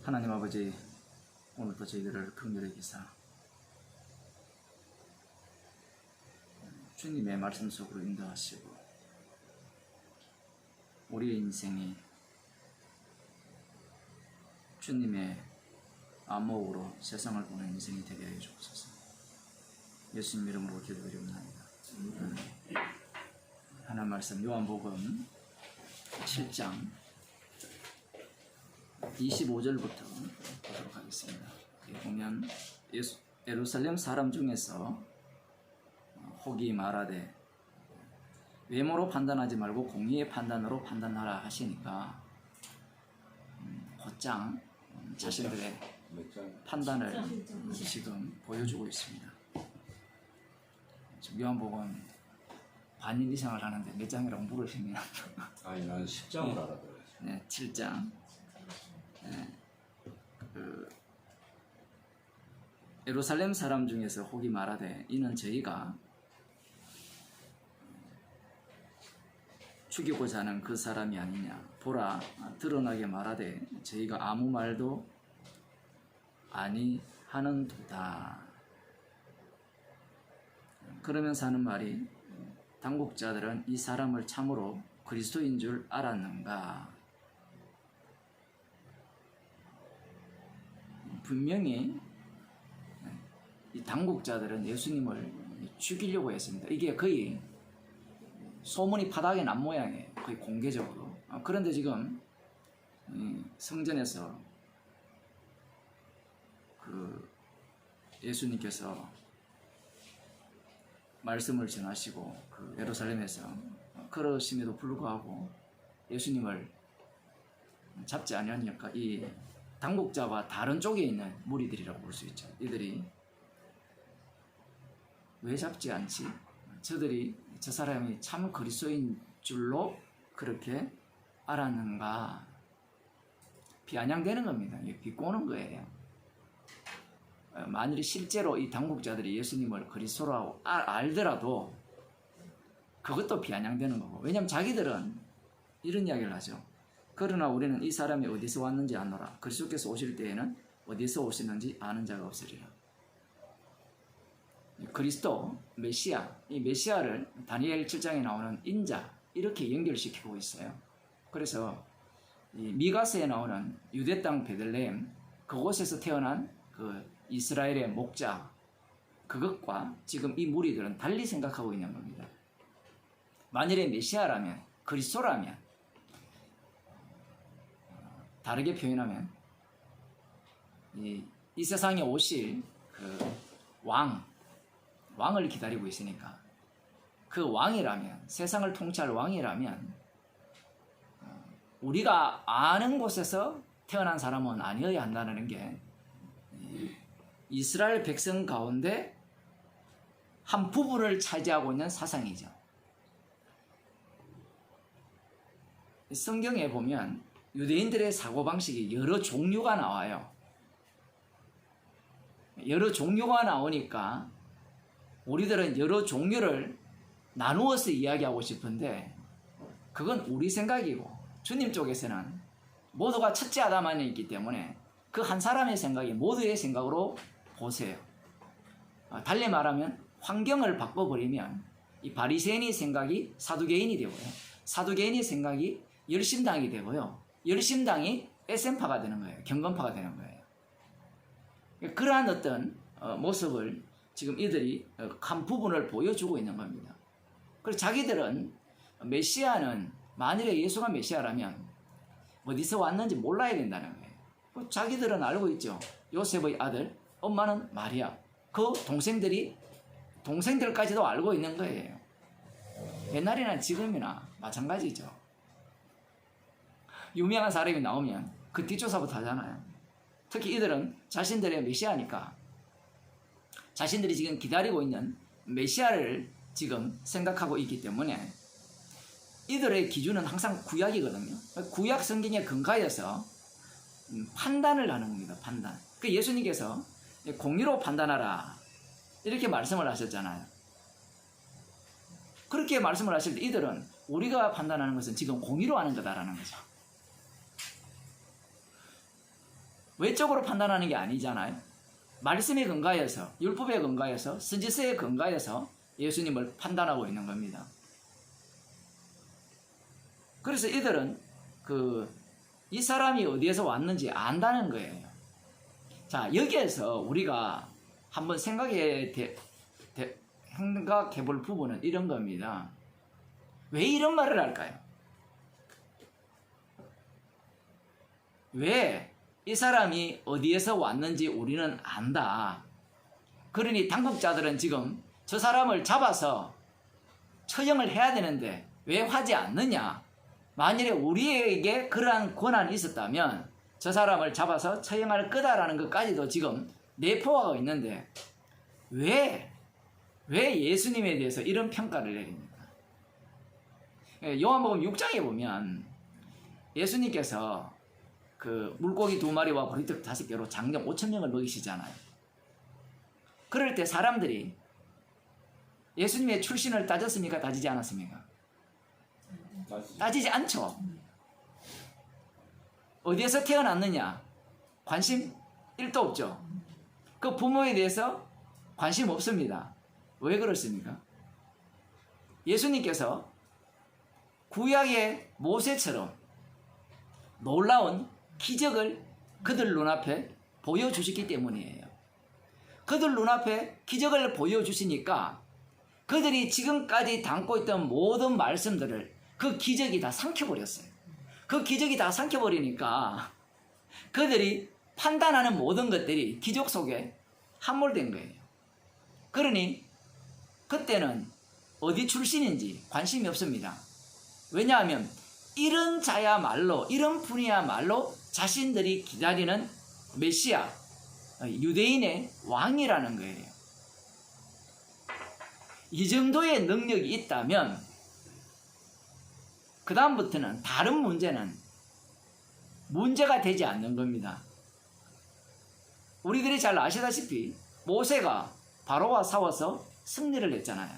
하나님 아버지, 오늘도 저희들을 긍휼히 여기사 주님의 말씀 속으로 인도하시고 우리의 인생이 주님의 안목으로 세상을 보는 인생이 되게 하여 주옵소서. 예수님 이름으로 기도드리옵나이다. 하나님 말씀 요한복음 7장 25절부터 보도록 하겠습니다. 보면 예루살렘 사람 중에서 혹이 말하되 외모로 판단하지 말고 공의의 판단으로 판단하라 하시니까 곧장 자신들의 판단을 지금 보여주고 있습니다. 지금 요한복음 반일 이상을 하는데 몇 장이라고 물으시면 아니 난 10장을 알아들어요. 네, 7장. 예루살렘 사람 중에서 혹이 말하되 이는 저희가 죽이고자 하는 그 사람이 아니냐. 보라, 드러나게 말하되 저희가 아무 말도 아니하는도다. 그러면서 하는 말이 당국자들은 이 사람을 참으로 그리스도인 줄 알았는가. 분명히 이 당국자들은 예수님을 죽이려고 했습니다. 이게 거의 소문이 바닥에 난 모양이에요. 거의 공개적으로. 그런데 지금 성전에서 예수님께서 말씀을 전하시고 예루살렘에서 그러심에도 불구하고 예수님을 잡지 아니하니까 이 당국자와 다른 쪽에 있는 무리들이라고 볼 수 있죠. 이들이 왜 잡지 않지? 저 사람이 참 그리스도인 줄로 그렇게 알았는가? 비아냥대는 겁니다. 비꼬는 거예요. 만일 실제로 이 당국자들이 예수님을 그리스도라고 알더라도 그것도 비아냥대는 거고. 왜냐하면 자기들은 이런 이야기를 하죠. 그러나 우리는 이 사람이 어디서 왔는지 아노라. 그리스도께서 오실 때에는 어디서 오시는지 아는 자가 없으리라. 그리스도, 메시아, 이 메시아를 다니엘 7장에 나오는 인자 이렇게 연결시키고 있어요. 그래서 이 미가서에 나오는 유대 땅 베들레헴 그곳에서 태어난 이스라엘의 목자 그것과 지금 이 무리들은 달리 생각하고 있는 겁니다. 만일에 메시아라면 그리스도라면 다르게 표현하면 이 세상에 오실 왕을 기다리고 있으니까 그 왕이라면 세상을 통치할 왕이라면 우리가 아는 곳에서 태어난 사람은 아니어야 한다는 게 이스라엘 백성 가운데 한 부분을 차지하고 있는 사상이죠. 성경에 보면 유대인들의 사고방식이 여러 종류가 나와요. 여러 종류가 나오니까 우리들은 여러 종류를 나누어서 이야기하고 싶은데 그건 우리 생각이고 주님 쪽에서는 모두가 첫째 아담 안에 있기 때문에 그 한 사람의 생각이 모두의 생각으로 보세요. 달리 말하면 환경을 바꿔버리면 이 바리새인의 생각이 사두개인이 되고요. 사두개인의 생각이 열심당이 되고요. 열심당이 SM파가 되는 거예요. 경건파가 되는 거예요. 그러한 어떤 모습을 지금 이들이 한 부분을 보여주고 있는 겁니다. 그리고 자기들은 메시아는 만일에 예수가 메시아라면 어디서 왔는지 몰라야 된다는 거예요. 자기들은 알고 있죠. 요셉의 아들, 엄마는 마리아. 그 동생들까지도 알고 있는 거예요. 옛날이나 지금이나 마찬가지죠. 유명한 사람이 나오면 그 뒷조사부터 하잖아요. 특히 이들은 자신들의 메시아니까 자신들이 지금 기다리고 있는 메시아를 지금 생각하고 있기 때문에 이들의 기준은 항상 구약이거든요. 구약 성경에 근거해서 판단을 하는 겁니다. 판단. 그 예수님께서 공의로 판단하라 이렇게 말씀을 하셨잖아요. 그렇게 말씀을 하실 때 이들은 우리가 판단하는 것은 지금 공의로 하는 거다라는 거죠. 외적으로 판단하는 게 아니잖아요. 말씀에 근거해서, 율법에 근거해서, 선지서에 근거해서 예수님을 판단하고 있는 겁니다. 그래서 이들은 이 사람이 어디에서 왔는지 안다는 거예요. 자, 여기에서 우리가 한번 생각해 볼 부분은 이런 겁니다. 왜 이런 말을 할까요? 왜 이 사람이 어디에서 왔는지 우리는 안다. 그러니 당국자들은 지금 저 사람을 잡아서 처형을 해야 되는데 왜 하지 않느냐? 만일에 우리에게 그러한 권한이 있었다면 저 사람을 잡아서 처형할 거다라는 것까지도 지금 내포하고 있는데 왜 예수님에 대해서 이런 평가를 내립니까? 요한복음 6장에 보면 예수님께서 물고기 2마리와 보리떡 5개로 장정 5,000명을 먹이시잖아요. 그럴 때 사람들이 예수님의 출신을 따졌습니까? 따지지 않았습니까? 따지지 않죠. 어디에서 태어났느냐? 관심 1도 없죠. 그 부모에 대해서 관심 없습니다. 왜 그렇습니까? 예수님께서 구약의 모세처럼 놀라운 기적을 그들 눈앞에 보여주셨기 때문이에요. 그들 눈앞에 기적을 보여주시니까 그들이 지금까지 담고 있던 모든 말씀들을 그 기적이 다 삼켜버렸어요. 그 기적이 다 삼켜버리니까 그들이 판단하는 모든 것들이 기적 속에 함몰된 거예요. 그러니 그때는 어디 출신인지 관심이 없습니다. 왜냐하면 이런 자야말로, 이런 분이야말로 자신들이 기다리는 메시아, 유대인의 왕이라는 거예요. 이 정도의 능력이 있다면 그 다음부터는 다른 문제는 문제가 되지 않는 겁니다. 우리들이 잘 아시다시피 모세가 바로와 싸워서 승리를 했잖아요.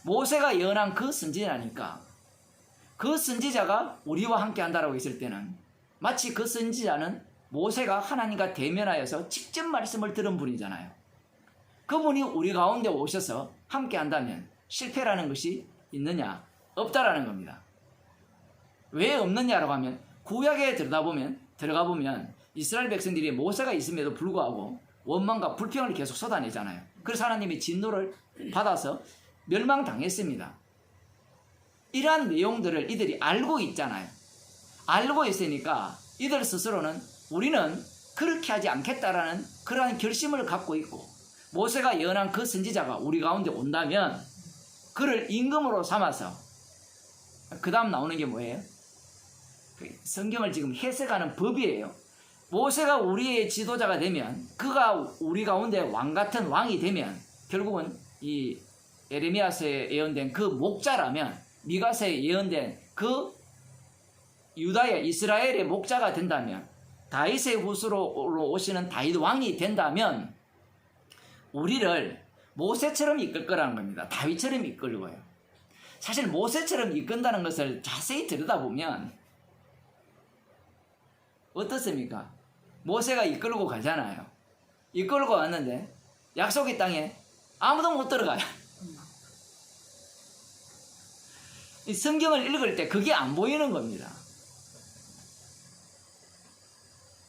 모세가 예언한 그 선지자니까 그 선지자가 우리와 함께 한다라고 했을 때는 마치 그 선지자는 모세가 하나님과 대면하여서 직접 말씀을 들은 분이잖아요. 그분이 우리 가운데 오셔서 함께 한다면 실패라는 것이 있느냐? 없다라는 겁니다. 왜 없느냐라고 하면 구약에 들어가 보면 이스라엘 백성들이 모세가 있음에도 불구하고 원망과 불평을 계속 쏟아내잖아요. 그래서 하나님이 진노를 받아서 멸망당했습니다. 이러한 내용들을 이들이 알고 있잖아요. 알고 있으니까 이들 스스로는 우리는 그렇게 하지 않겠다라는 그러한 결심을 갖고 있고 모세가 예언한 그 선지자가 우리 가운데 온다면 그를 임금으로 삼아서 그 다음 나오는 게 뭐예요? 성경을 지금 해석하는 법이에요. 모세가 우리의 지도자가 되면 그가 우리 가운데 왕같은 왕이 되면 결국은 이 에레미야서에 예언된 그 목자라면 미가서에 예언된 그 유다의 이스라엘의 목자가 된다면 다윗의 후손으로 오시는 다윗 왕이 된다면 우리를 모세처럼 이끌 거라는 겁니다. 다윗처럼 이끌고요. 사실 모세처럼 이끈다는 것을 자세히 들여다보면 어떻습니까? 모세가 이끌고 가잖아요. 이끌고 왔는데 약속의 땅에 아무도 못 들어가요. 이 성경을 읽을 때 그게 안 보이는 겁니다.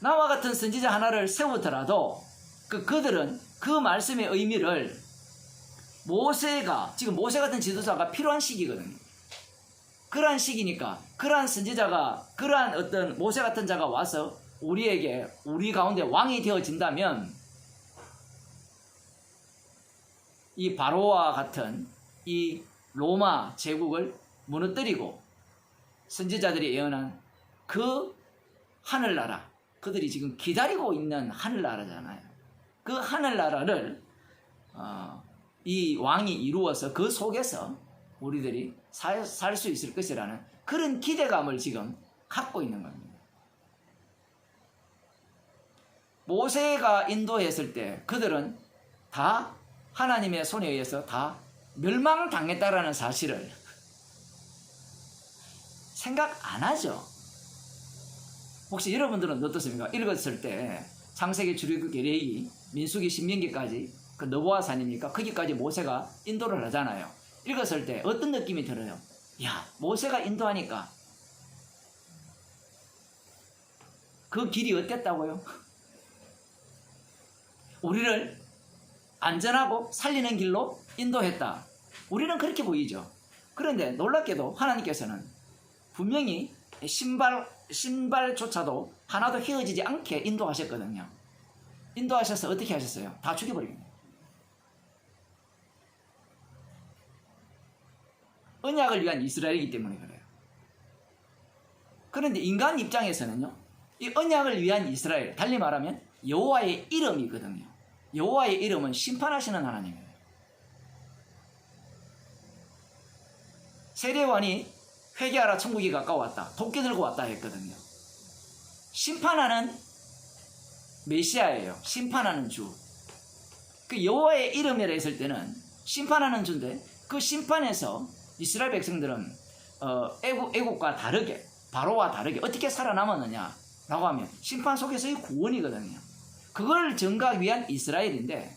나와 같은 선지자 하나를 세우더라도 그들은 그 말씀의 의미를 지금 모세 같은 지도자가 필요한 시기거든요. 그러한 시기니까 그러한 선지자가 그러한 어떤 모세 같은 자가 와서 우리 가운데 왕이 되어진다면 이 바로와 같은 이 로마 제국을 무너뜨리고 선지자들이 예언한 그 하늘나라, 그들이 지금 기다리고 있는 하늘나라잖아요. 그 하늘나라를 이 왕이 이루어서 그 속에서 우리들이 살 수 있을 것이라는 그런 기대감을 지금 갖고 있는 겁니다. 모세가 인도했을 때 그들은 다 하나님의 손에 의해서 다 멸망당했다라는 사실을 생각 안 하죠. 혹시 여러분들은 어떻습니까? 읽었을 때 창세기, 출애굽기, 레위기, 민수기, 신명기까지 그 너보아스 아닙니까? 거기까지 모세가 인도를 하잖아요. 읽었을 때 어떤 느낌이 들어요? 야, 모세가 인도하니까 그 길이 어땠다고요? 우리를 안전하고 살리는 길로 인도했다. 우리는 그렇게 보이죠. 그런데 놀랍게도 하나님께서는 분명히 신발조차도 하나도 휘어지지 않게 인도하셨거든요. 인도하셔서 어떻게 하셨어요? 다 죽여버립니다. 언약을 위한 이스라엘이기 때문에 그래요. 그런데 인간 입장에서는요, 이 언약을 위한 이스라엘, 달리 말하면 여호와의 이름이거든요. 여호와의 이름은 심판하시는 하나님이에요. 세례관이 회개하라 천국이 가까웠다, 도끼 들고 왔다 했거든요. 심판하는 메시아예요. 심판하는 주. 그 여호와의 이름이라 했을 때는 심판하는 주인데, 그 심판에서 이스라엘 백성들은 애국과 다르게, 바로와 다르게 어떻게 살아남았느냐 라고 하면 심판 속에서의 구원이거든요. 그걸 전가하기 위한 이스라엘인데,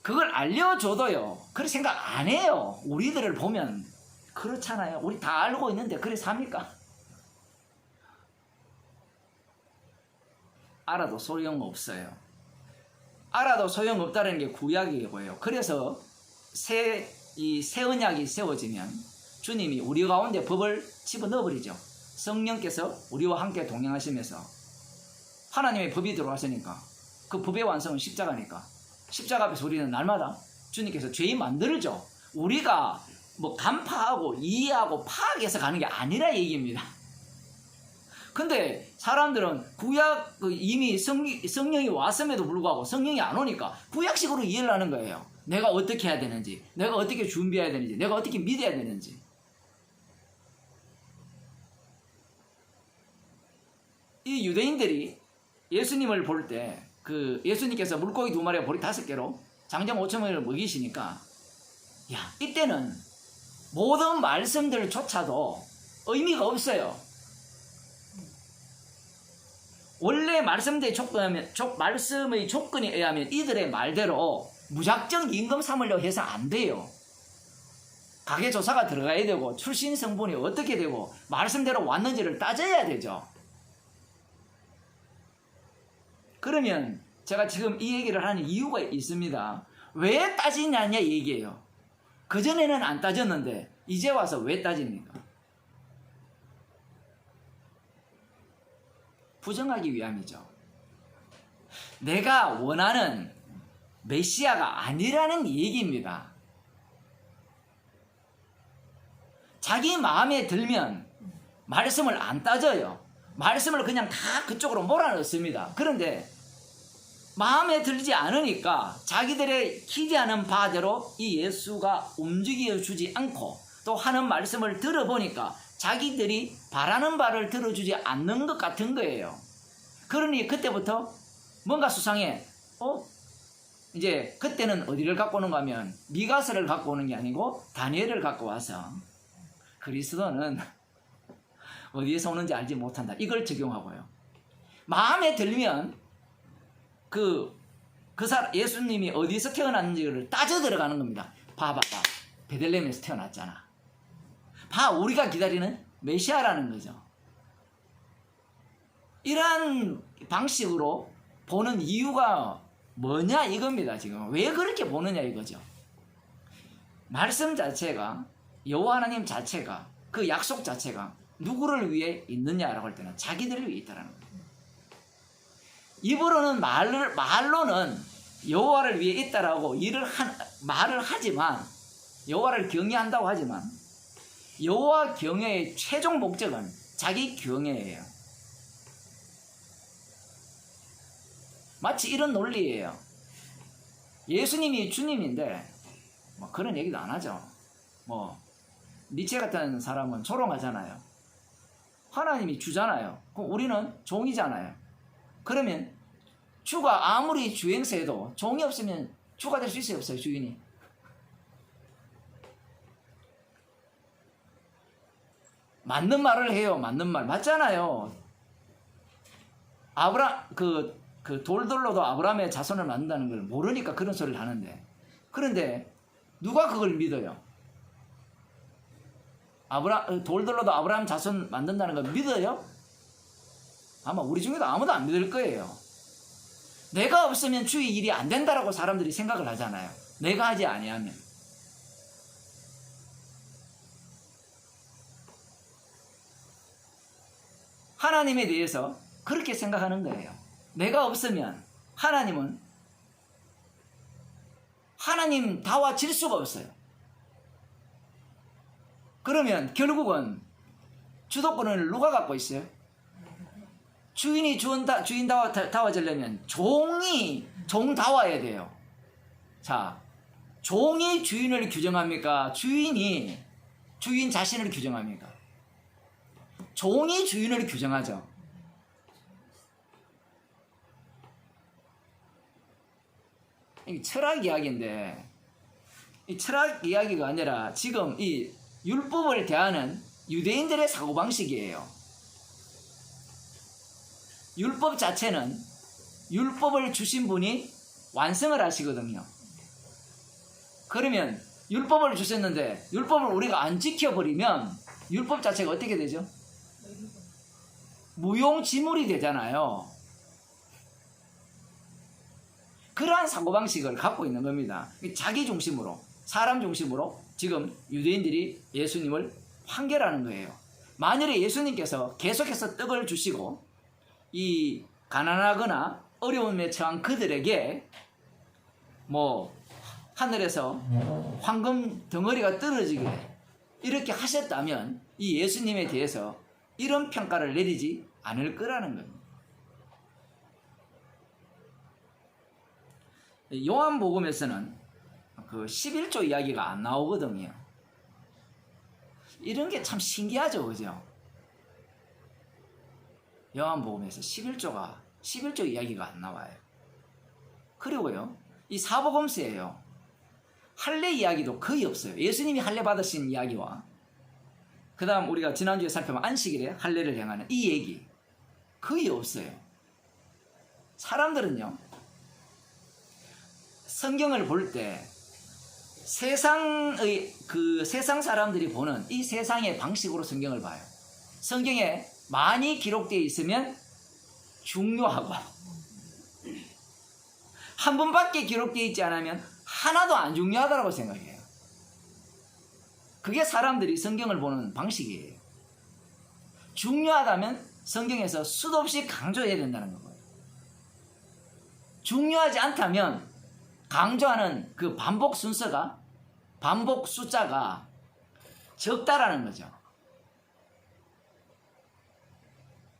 그걸 알려줘도요, 그렇게 생각 안 해요. 우리들을 보면 그렇잖아요. 우리 다 알고 있는데 그래 삽니까? 알아도 소용없어요. 알아도 소용없다는 게 구약이고요. 그래서 새 언약이 세워지면 주님이 우리 가운데 법을 집어넣어버리죠. 성령께서 우리와 함께 동행하시면서 하나님의 법이 들어가시니까 그 법의 완성은 십자가니까, 십자가 앞에서 우리는 날마다 주님께서 죄인 만들죠. 우리가 뭐 간파하고 이해하고 파악해서 가는 게 아니라 얘기입니다. 근데 사람들은 구약 이미 성령이 왔음에도 불구하고 성령이 안 오니까 구약식으로 이해를 하는 거예요. 내가 어떻게 해야 되는지, 내가 어떻게 준비해야 되는지, 내가 어떻게 믿어야 되는지. 이 유대인들이 예수님을 볼 때 그 예수님께서 물고기 2마리와 보리 5개로 장정 5,000명을 먹이시니까, 야, 이때는 모든 말씀들조차도 의미가 없어요. 원래 말씀의 조건에 의하면 이들의 말대로 무작정 임금 삼으려 해서 안 돼요. 가계조사가 들어가야 되고 출신 성분이 어떻게 되고 말씀대로 왔는지를 따져야 되죠. 그러면 제가 지금 이 얘기를 하는 이유가 있습니다. 왜 따지냐냐 얘기예요. 그전에는 안 따졌는데 이제 와서 왜 따집니까? 부정하기 위함이죠. 내가 원하는 메시아가 아니라는 얘기입니다. 자기 마음에 들면 말씀을 안 따져요. 말씀을 그냥 다 그쪽으로 몰아넣습니다. 그런데 마음에 들지 않으니까 자기들의 기대하는 바대로 이 예수가 움직여 주지 않고, 또 하는 말씀을 들어보니까 자기들이 바라는 바를 들어주지 않는 것 같은 거예요. 그러니 그때부터 뭔가 수상해. 이제 그때는 어디를 갖고 오는가 하면 미가서를 갖고 오는 게 아니고 다니엘을 갖고 와서 그리스도는 어디에서 오는지 알지 못한다, 이걸 적용하고요. 마음에 들면 예수님이 어디서 태어났는지를 따져 들어가는 겁니다. 봐봐, 베들레헴에서 태어났잖아. 우리가 기다리는 메시아라는 거죠. 이러한 방식으로 보는 이유가 뭐냐 이겁니다. 지금 왜 그렇게 보느냐 이거죠. 말씀 자체가, 여호와 하나님 자체가, 그 약속 자체가 누구를 위해 있느냐라고 할 때는 자기들을 위해 있다라는 거예요. 입으로는 말로는 여호와를 위해 있다라고 말을 하지만, 여호와를 경외한다고 하지만 여호와 경외의 최종 목적은 자기 경외예요. 마치 이런 논리예요. 예수님이 주님인데 뭐 그런 얘기도 안 하죠. 니체 같은 사람은 조롱하잖아요. 하나님이 주잖아요. 그럼 우리는 종이잖아요. 그러면 주가 아무리 주행세해도 종이 없으면 주가 될 수 있어요, 없어요, 주인이? 맞는 말을 해요. 맞는 말. 맞잖아요. 그 돌들로도 아브라함의 자손을 만든다는 걸 모르니까 그런 소리를 하는데, 그런데 누가 그걸 믿어요? 돌들로도 아브라함 자손 만든다는 걸 믿어요? 아마 우리 중에도 아무도 안 믿을 거예요. 내가 없으면 주의 일이 안 된다라고 사람들이 생각을 하잖아요. 내가 하지 아니하면. 하나님에 대해서 그렇게 생각하는 거예요. 내가 없으면 하나님은 하나님다워질 수가 없어요. 그러면 결국은 주도권을 누가 갖고 있어요? 주인이 주인다워지려면 종다워야 돼요. 자, 종이 주인을 규정합니까? 주인이 주인 자신을 규정합니까? 종이 주인을 규정하죠. 이 철학 이야기인데, 이 철학 이야기가 아니라 지금 이 율법을 대하는 유대인들의 사고방식이에요. 율법 자체는 율법을 주신 분이 완성을 하시거든요. 그러면 율법을 주셨는데 율법을 우리가 안 지켜버리면 율법 자체가 어떻게 되죠? 무용지물이 되잖아요. 그러한 사고방식을 갖고 있는 겁니다. 자기 중심으로, 사람 중심으로 지금 유대인들이 예수님을 판결하는 거예요. 만일에 예수님께서 계속해서 떡을 주시고 이 가난하거나 어려움에 처한 그들에게 뭐 하늘에서 황금 덩어리가 떨어지게 이렇게 하셨다면 이 예수님에 대해서 이런 평가를 내리지 않을 거라는 겁니다. 요한복음에서는 그 11조 이야기가 안 나오거든요. 이런 게 참 신기하죠, 그죠? 요한복음에서 11조 이야기가 안 나와요. 그리고요, 이 사복음서예요. 할례 이야기도 거의 없어요. 예수님이 할례 받으신 이야기와 그 다음 우리가 지난주에 살펴본 안식일에 할례를 행하는 이 얘기 거의 없어요. 사람들은요, 성경을 볼 때 세상 사람들이 보는 이 세상의 방식으로 성경을 봐요. 성경에 많이 기록되어 있으면 중요하고 한 번밖에 기록되어 있지 않으면 하나도 안 중요하다고 생각해요. 그게 사람들이 성경을 보는 방식이에요. 중요하다면 성경에서 수도 없이 강조해야 된다는 거예요. 중요하지 않다면 강조하는 그 반복 숫자가 적다라는 거죠.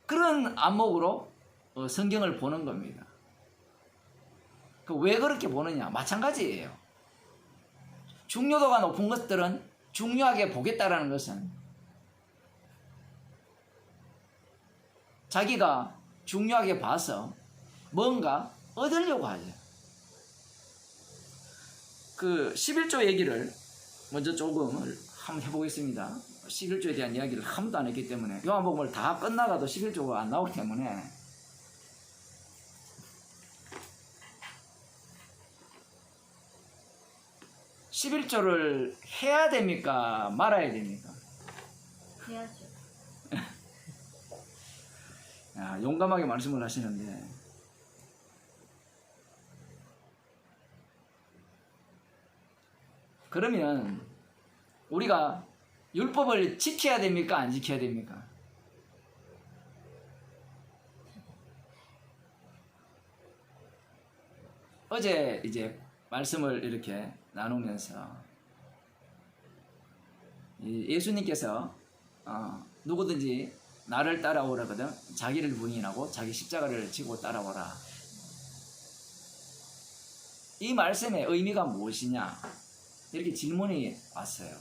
그런 안목으로 성경을 보는 겁니다. 왜 그렇게 보느냐? 마찬가지예요. 중요도가 높은 것들은 중요하게 보겠다라는 것은 자기가 중요하게 봐서 뭔가 얻으려고 하죠. 그 11조 얘기를 먼저 조금 한번 해보겠습니다. 11조에 대한 이야기를 한 번도 안 했기 때문에 요한복음을 다 끝나가도 11조가 안 나오기 때문에 (11조를) 해야 됩니까? 말아야 됩니까? 해야죠. 야, 용감하게 말씀을 하시는데 그러면 우리가 율법을 지켜야 됩니까? 안 지켜야 됩니까? 어제 이제 말씀을 이렇게 나누면서 예수님께서 누구든지 나를 따라오라거든 자기를 부인하고 자기 십자가를 지고 따라오라. 이 말씀의 의미가 무엇이냐? 이렇게 질문이 왔어요.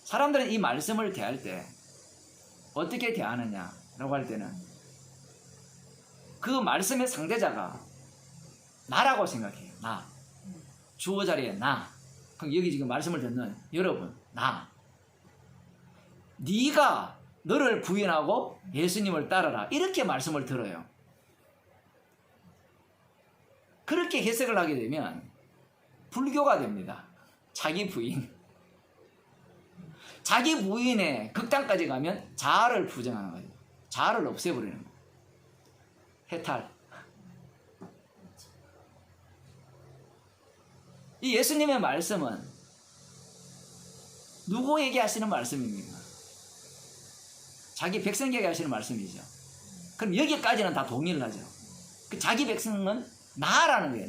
사람들은 이 말씀을 대할 때 어떻게 대하느냐라고 할 때는 그 말씀의 상대자가 나라고 생각해요. 나. 주어 자리에 나. 그럼 여기 지금 말씀을 듣는 여러분, 네가 너를 부인하고 예수님을 따르라. 이렇게 말씀을 들어요. 그렇게 해석을 하게 되면 불교가 됩니다. 자기 부인. 자기 부인의 극단까지 가면 자아를 부정하는 거예요. 자아를 없애버리는 거예요. 해탈. 이 예수님의 말씀은 누구에게 하시는 말씀입니까? 자기 백성에게 하시는 말씀이죠. 그럼 여기까지는 다 동의를 하죠. 그 자기 백성은 나라는 거예요.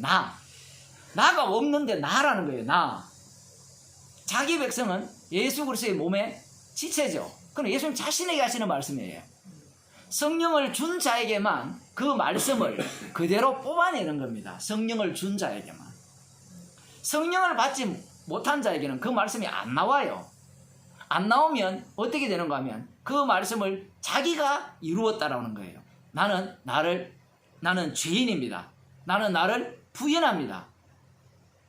나가 없는데 나라는 거예요. 나. 자기 백성은 예수 그리스도의 몸의 지체죠. 그럼 예수님 자신에게 하시는 말씀이에요. 성령을 준 자에게만 그 말씀을 그대로 뽑아내는 겁니다. 성령을 준 자에게만. 성령을 받지 못한 자에게는 그 말씀이 안 나와요. 안 나오면 어떻게 되는가 하면 그 말씀을 자기가 이루었다라는 거예요. 나는 죄인입니다. 나는 나를 부인합니다.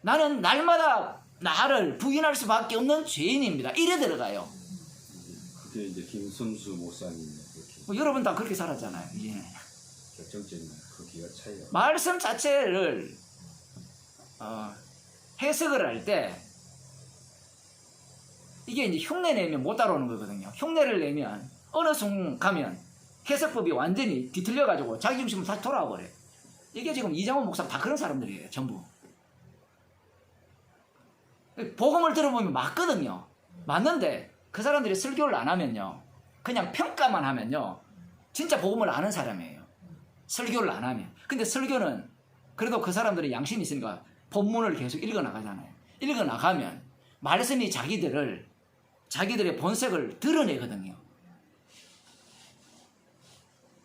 나는 날마다 나를 부인할 수밖에 없는 죄인입니다. 이래 들어가요. 그게 이제 김선수 목사님 그렇게 뭐 여러분 다 그렇게 살았잖아요. 예. 결정적인 그 기가 차이가. 말씀 자체를 해석을 할 때 이게 이제 흉내 내면 못 따라오는 거거든요. 흉내를 내면 어느 순간 가면 해석법이 완전히 뒤틀려 가지고 자기 중심으로 다시 돌아와 버려요. 이게 지금 이장훈 목사 다 그런 사람들이에요. 전부. 복음을 들어보면 맞거든요. 맞는데 그 사람들이 설교를 안 하면요, 그냥 평가만 하면요, 진짜 복음을 아는 사람이에요. 설교를 안 하면. 근데 설교는 그래도 그 사람들이 양심이 있으니까 본문을 계속 읽어 나가잖아요. 읽어 나가면 말씀이 자기들의 본색을 드러내거든요.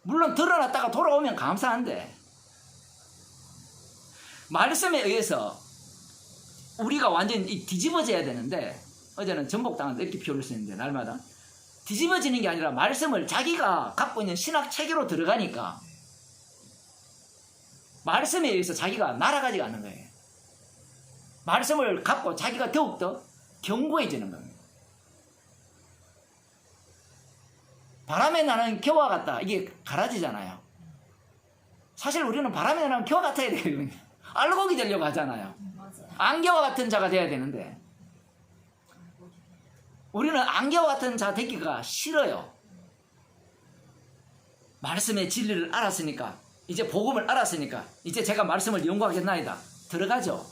물론 드러났다가 돌아오면 감사한데, 말씀에 의해서 우리가 완전히 뒤집어져야 되는데, 어제는 전복당한 이렇게 표현을 쓰는데, 날마다 뒤집어지는 게 아니라 말씀을 자기가 갖고 있는 신학 체계로 들어가니까 말씀에 의해서 자기가 날아가지가 않는 거예요. 말씀을 갖고 자기가 더욱더 견고해지는 겁니다. 바람에 나는 겨와 같다. 이게 가라지잖아요. 사실 우리는 바람에 나는 겨와 같아야 되거든요. 알곡이 되려고 하잖아요. 맞아요. 안개와 같은 자가 돼야 되는데 우리는 안개와 같은 자 되기가 싫어요. 말씀의 진리를 알았으니까, 이제 복음을 알았으니까 이제 제가 말씀을 연구하겠나이다. 들어가죠.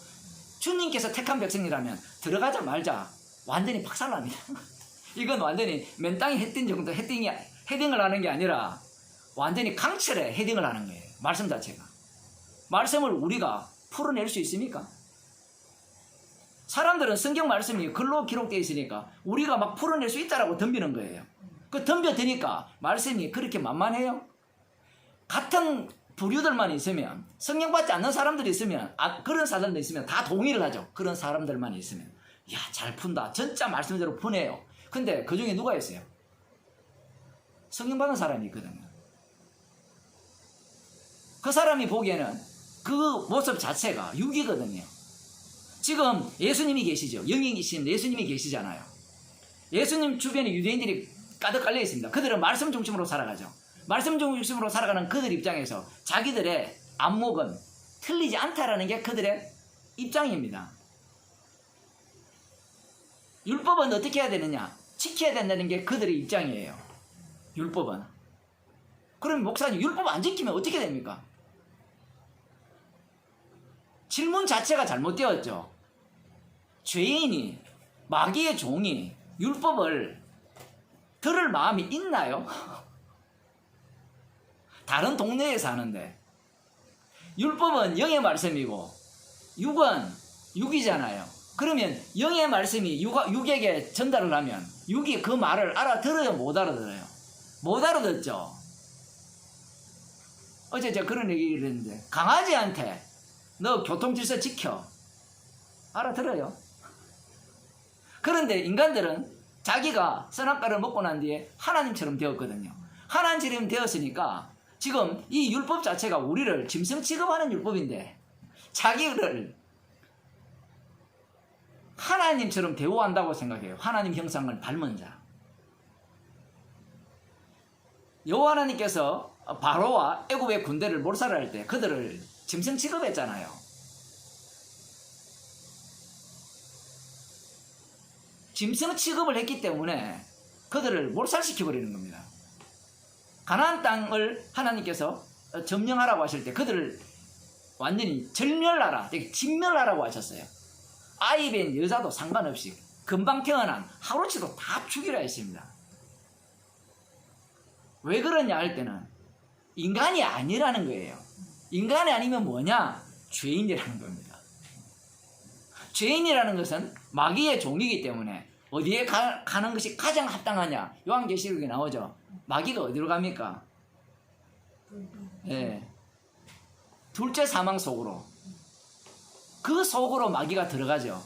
주님께서 택한 백성이라면 들어가자 말자 완전히 박살납니다. 이건 완전히 맨 땅에 헤딩 정도 헤딩을 하는 게 아니라 완전히 강철에 헤딩을 하는 거예요. 말씀 자체가. 말씀을 우리가 풀어낼 수 있습니까? 사람들은 성경 말씀이 글로 기록되어 있으니까 우리가 막 풀어낼 수 있다라고 덤비는 거예요. 그 덤벼드니까 말씀이 그렇게 만만해요? 같은 부류들만 있으면, 성령 받지 않는 사람들이 있으면, 그런 사람들이 있으면 다 동의를 하죠. 그런 사람들만 있으면. 야, 잘 푼다. 진짜 말씀대로 푸네요. 근데 그 중에 누가 있어요? 성령 받은 사람이 있거든요. 그 사람이 보기에는 그 모습 자체가 육이거든요. 지금 예수님이 계시죠. 영이신 예수님이 계시잖아요. 예수님 주변에 유대인들이 가득 깔려 있습니다. 그들은 말씀 중심으로 살아가죠. 말씀 중심으로 살아가는 그들 입장에서 자기들의 안목은 틀리지 않다라는 게 그들의 입장입니다. 율법은 어떻게 해야 되느냐? 지켜야 된다는 게 그들의 입장이에요. 율법은. 그럼 목사님, 율법 안 지키면 어떻게 됩니까? 질문 자체가 잘못되었죠. 죄인이, 마귀의 종이 율법을 들을 마음이 있나요? 다른 동네에 사는데 율법은 영의 말씀이고 육은 육이잖아요. 그러면 영의 말씀이 육에게 전달을 하면 육이 그 말을 알아들어요? 못 알아들어요? 못 알아듣죠. 어제 제가 그런 얘기를 했는데, 강아지한테 너 교통질서 지켜, 알아들어요? 그런데 인간들은 자기가 선악과를 먹고 난 뒤에 하나님처럼 되었거든요. 하나님처럼 되었으니까 지금 이 율법 자체가 우리를 짐승 취급하는 율법인데, 자기를 하나님처럼 대우한다고 생각해요. 하나님 형상을 닮은 자. 여호와 하나님께서 바로와 애굽의 군대를 몰살할 때 그들을 짐승 취급했잖아요. 짐승 취급을 했기 때문에 그들을 몰살시켜버리는 겁니다. 가나안 땅을 하나님께서 점령하라고 하실 때 그들을 완전히 절멸하라, 진멸하라고 하셨어요. 아이 뵌 여자도 상관없이 금방 태어난 하루치도 다 죽이라 했습니다. 왜 그러냐 할 때는 인간이 아니라는 거예요. 인간이 아니면 뭐냐? 죄인이라는 겁니다. 죄인이라는 것은 마귀의 종이기 때문에 어디에 가는 것이 가장 합당하냐? 요한계시록에 나오죠. 마귀가 어디로 갑니까? 예. 둘째 사망 속으로. 그 속으로 마귀가 들어가죠.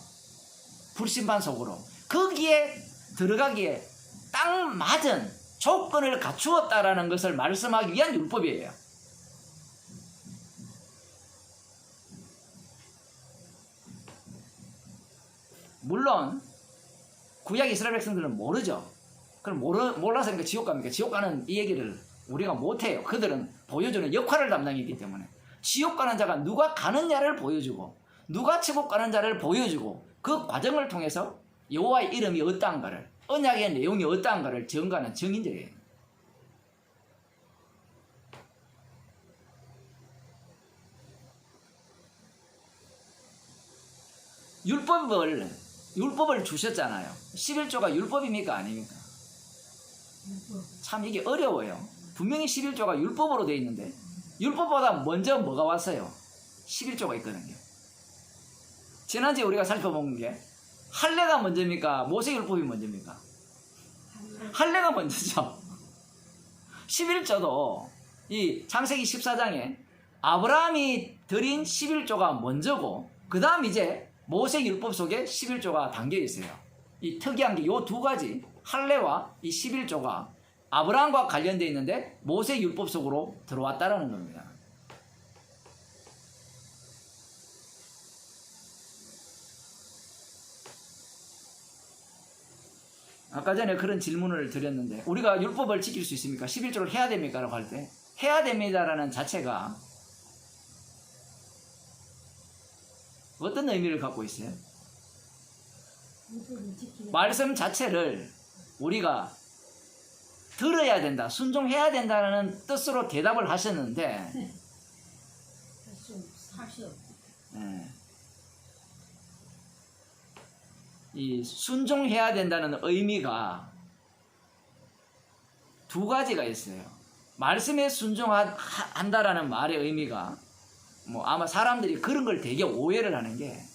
불심판 속으로. 거기에 들어가기에 딱 맞은 조건을 갖추었다라는 것을 말씀하기 위한 율법이에요. 물론 구약 이스라엘 백성들은 모르죠. 그럼 몰라서 그러니까 지옥 갑니까? 지옥 가는 이 얘기를 우리가 못해요. 그들은 보여주는 역할을 담당했기 때문에. 지옥 가는 자가 누가 가느냐를 보여주고 누가 천국 가는 자를 보여주고 그 과정을 통해서 여호와의 이름이 어떠한가를, 언약의 내용이 어떠한가를 증거하는 증인들이에요. 율법을 주셨잖아요. 11조가 율법입니까? 아닙니까? 참 이게 어려워요. 분명히 11조가 율법으로 되어 있는데 율법보다 먼저 뭐가 왔어요? 11조가 있거든요. 지난주에 우리가 살펴본 게 할례가 먼저입니까? 모세율법이 먼저입니까? 할례가 먼저죠. 11조도 이 창세기 14장에 아브라함이 드린 11조가 먼저고 그 다음 이제 모세율법 속에 11조가 담겨 있어요. 이 특이한 게 요 두 가지 할례와 이 11조가 아브라함과 관련되어 있는데 모세율법 속으로 들어왔다라는 겁니다. 아까 전에 그런 질문을 드렸는데 우리가 율법을 지킬 수 있습니까? 11조를 해야 됩니까? 라고 할 때 해야 됩니다라는 자체가 어떤 의미를 갖고 있어요? 말씀 자체를 우리가 들어야 된다, 순종해야 된다는 뜻으로 대답을 하셨는데 이 순종해야 된다는 의미가 두 가지가 있어요. 말씀에 순종한다라는 말의 의미가 뭐 아마 사람들이 그런 걸 되게 오해를 하는 게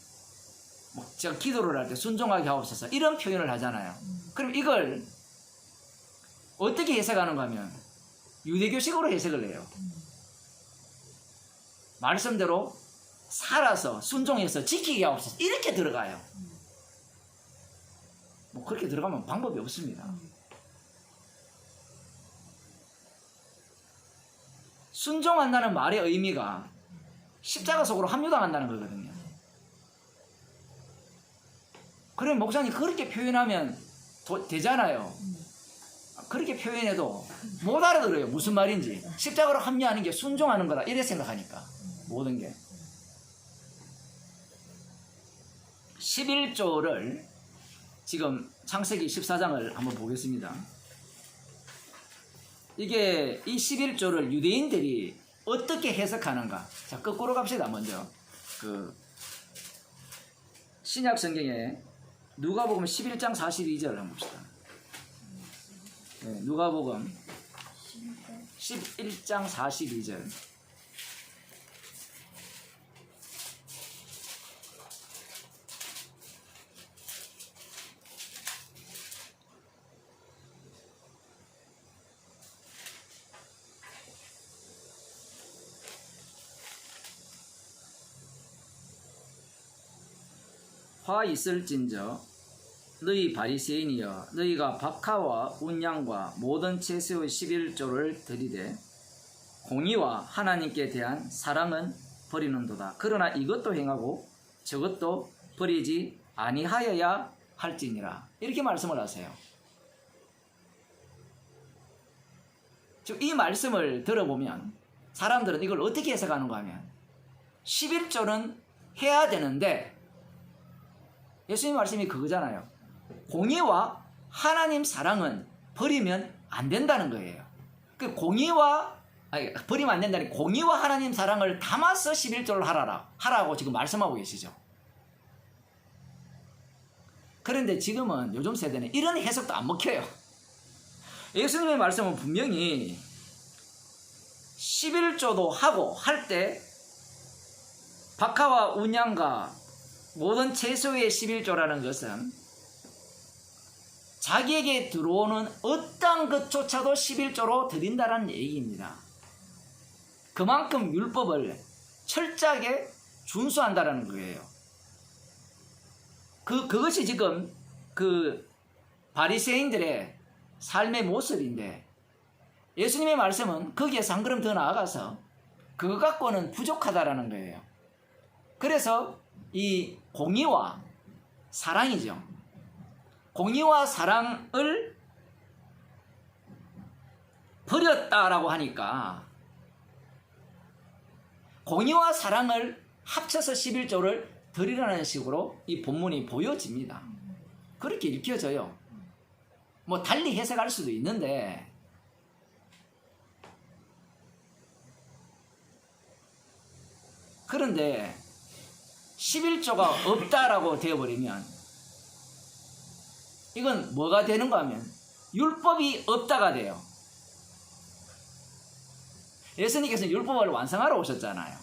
뭐 제가 기도를 할 때 순종하게 하옵소서 이런 표현을 하잖아요. 그럼 이걸 어떻게 해석하는가 하면 유대교식으로 해석을 해요. 말씀대로 살아서 순종해서 지키게 하옵소서 이렇게 들어가요. 뭐 그렇게 들어가면 방법이 없습니다. 순종한다는 말의 의미가 십자가 속으로 합류당한다는 거거든요. 그래 목사님 그렇게 표현하면 되잖아요. 그렇게 표현해도 못 알아들어요. 무슨 말인지. 십자가로 합류하는 게 순종하는 거다 이래 생각하니까 모든 게 11조를 지금 창세기 14장을 한번 보겠습니다. 이게 이 11조를 유대인들이 어떻게 해석하는가. 자, 거꾸로 갑시다. 먼저 신약 성경에 누가복음 11장 42절을 한번 봅시다. 네, 누가복음 11장 42절. 화 있을진저 너희 바리새인이여 너희가 박하와 운양과 모든 채소의 11조를 드리되 공의와 하나님께 대한 사랑은 버리는도다. 그러나 이것도 행하고 저것도 버리지 아니하여야 할지니라. 이렇게 말씀을 하세요. 즉 이 말씀을 들어보면 사람들은 이걸 어떻게 해석하는가 하면 11조는 해야 되는데 예수님 말씀이 그거잖아요. 공의와 하나님 사랑은 버리면 안 된다는 거예요. 그 버리면 안 된다니 공의와 하나님 사랑을 담아서 11조를 하라고 지금 말씀하고 계시죠. 그런데 지금은 요즘 세대는 이런 해석도 안 먹혀요. 예수님의 말씀은 분명히 11조도 하고 할 때 박하와 운양과 모든 채소의 11조라는 것은 자기에게 들어오는 어떤 것조차도 11조로 드린다는 얘기입니다. 그만큼 율법을 철저하게 준수한다는 거예요. 그것이 지금 그 바리새인들의 삶의 모습인데 예수님의 말씀은 거기에서 한 걸음 더 나아가서 그것 갖고는 부족하다라는 거예요. 그래서 이 공의와 사랑이죠. 공의와 사랑을 버렸다라고 하니까 공의와 사랑을 합쳐서 11조를 드리라는 식으로 이 본문이 보여집니다. 그렇게 읽혀져요. 뭐 달리 해석할 수도 있는데 그런데 11조가 없다라고 되어버리면 이건 뭐가 되는가 하면 율법이 없다가 돼요. 예수님께서 율법을 완성하러 오셨잖아요.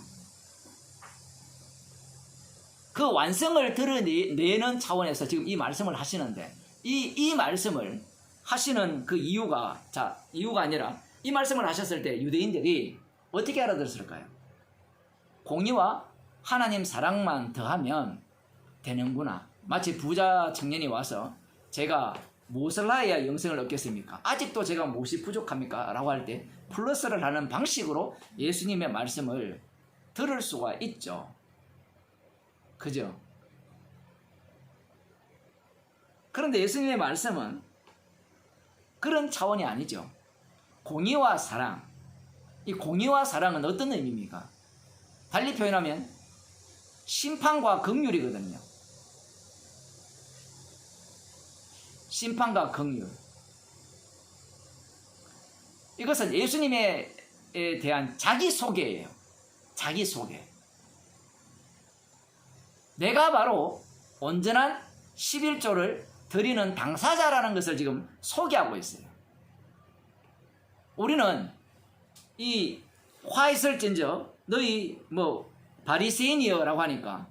그 완성을 드러내는 차원에서 지금 이 말씀을 하시는데 이 말씀을 하시는 그 이유가 아니라 이 말씀을 하셨을 때 유대인들이 어떻게 알아들었을까요? 공의와 하나님 사랑만 더하면 되는구나. 마치 부자 청년이 와서 제가 무엇을 하여야 영생을 얻겠습니까? 아직도 제가 무엇이 부족합니까? 라고 할 때 플러스를 하는 방식으로 예수님의 말씀을 들을 수가 있죠. 그죠? 그런데 예수님의 말씀은 그런 차원이 아니죠. 공의와 사랑. 이 공의와 사랑은 어떤 의미입니까? 달리 표현하면 심판과 긍휼이거든요. 심판과 긍휼. 이것은 예수님에 대한 자기소개예요. 자기소개. 내가 바로 온전한 11조를 드리는 당사자라는 것을 지금 소개하고 있어요. 우리는 이 화 있을진저 너희 바리새인이여 라고 하니까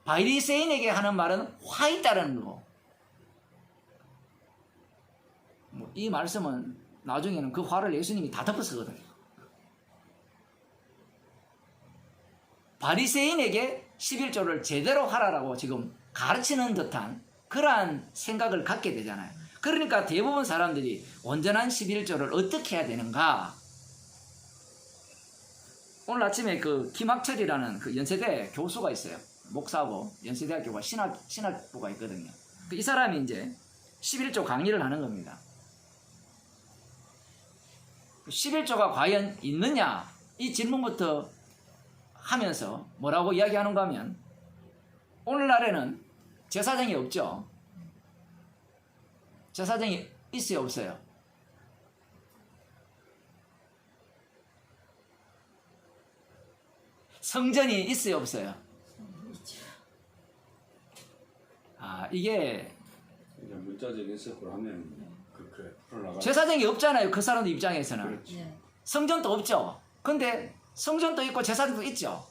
바리새인에게 하는 말은 화 있다라는 거. 이 말씀은 나중에는 그 화를 예수님이 다 덮어쓰거든요. 바리새인에게 11조를 제대로 하라라고 지금 가르치는 듯한 그러한 생각을 갖게 되잖아요. 그러니까 대부분 사람들이 온전한 11조를 어떻게 해야 되는가? 오늘 아침에 그 김학철이라는 그 연세대 교수가 있어요. 목사고 연세대학교가 신학부가 있거든요. 이 사람이 이제 11조 강의를 하는 겁니다. 11조가 과연 있느냐? 이 질문부터 하면서 뭐라고 이야기하는가 하면 오늘날에는 제사장이 없죠. 제사장이 있어요, 없어요? 성전이 있어요, 없어요? 이게 그냥 문자적인 해석을 하면 그렇게 풀어나가. 제사장이 없잖아요. 그 사람들 입장에서는. 그렇지. 네. 성전도 없죠. 근데 성전도 있고 제사장도 있죠.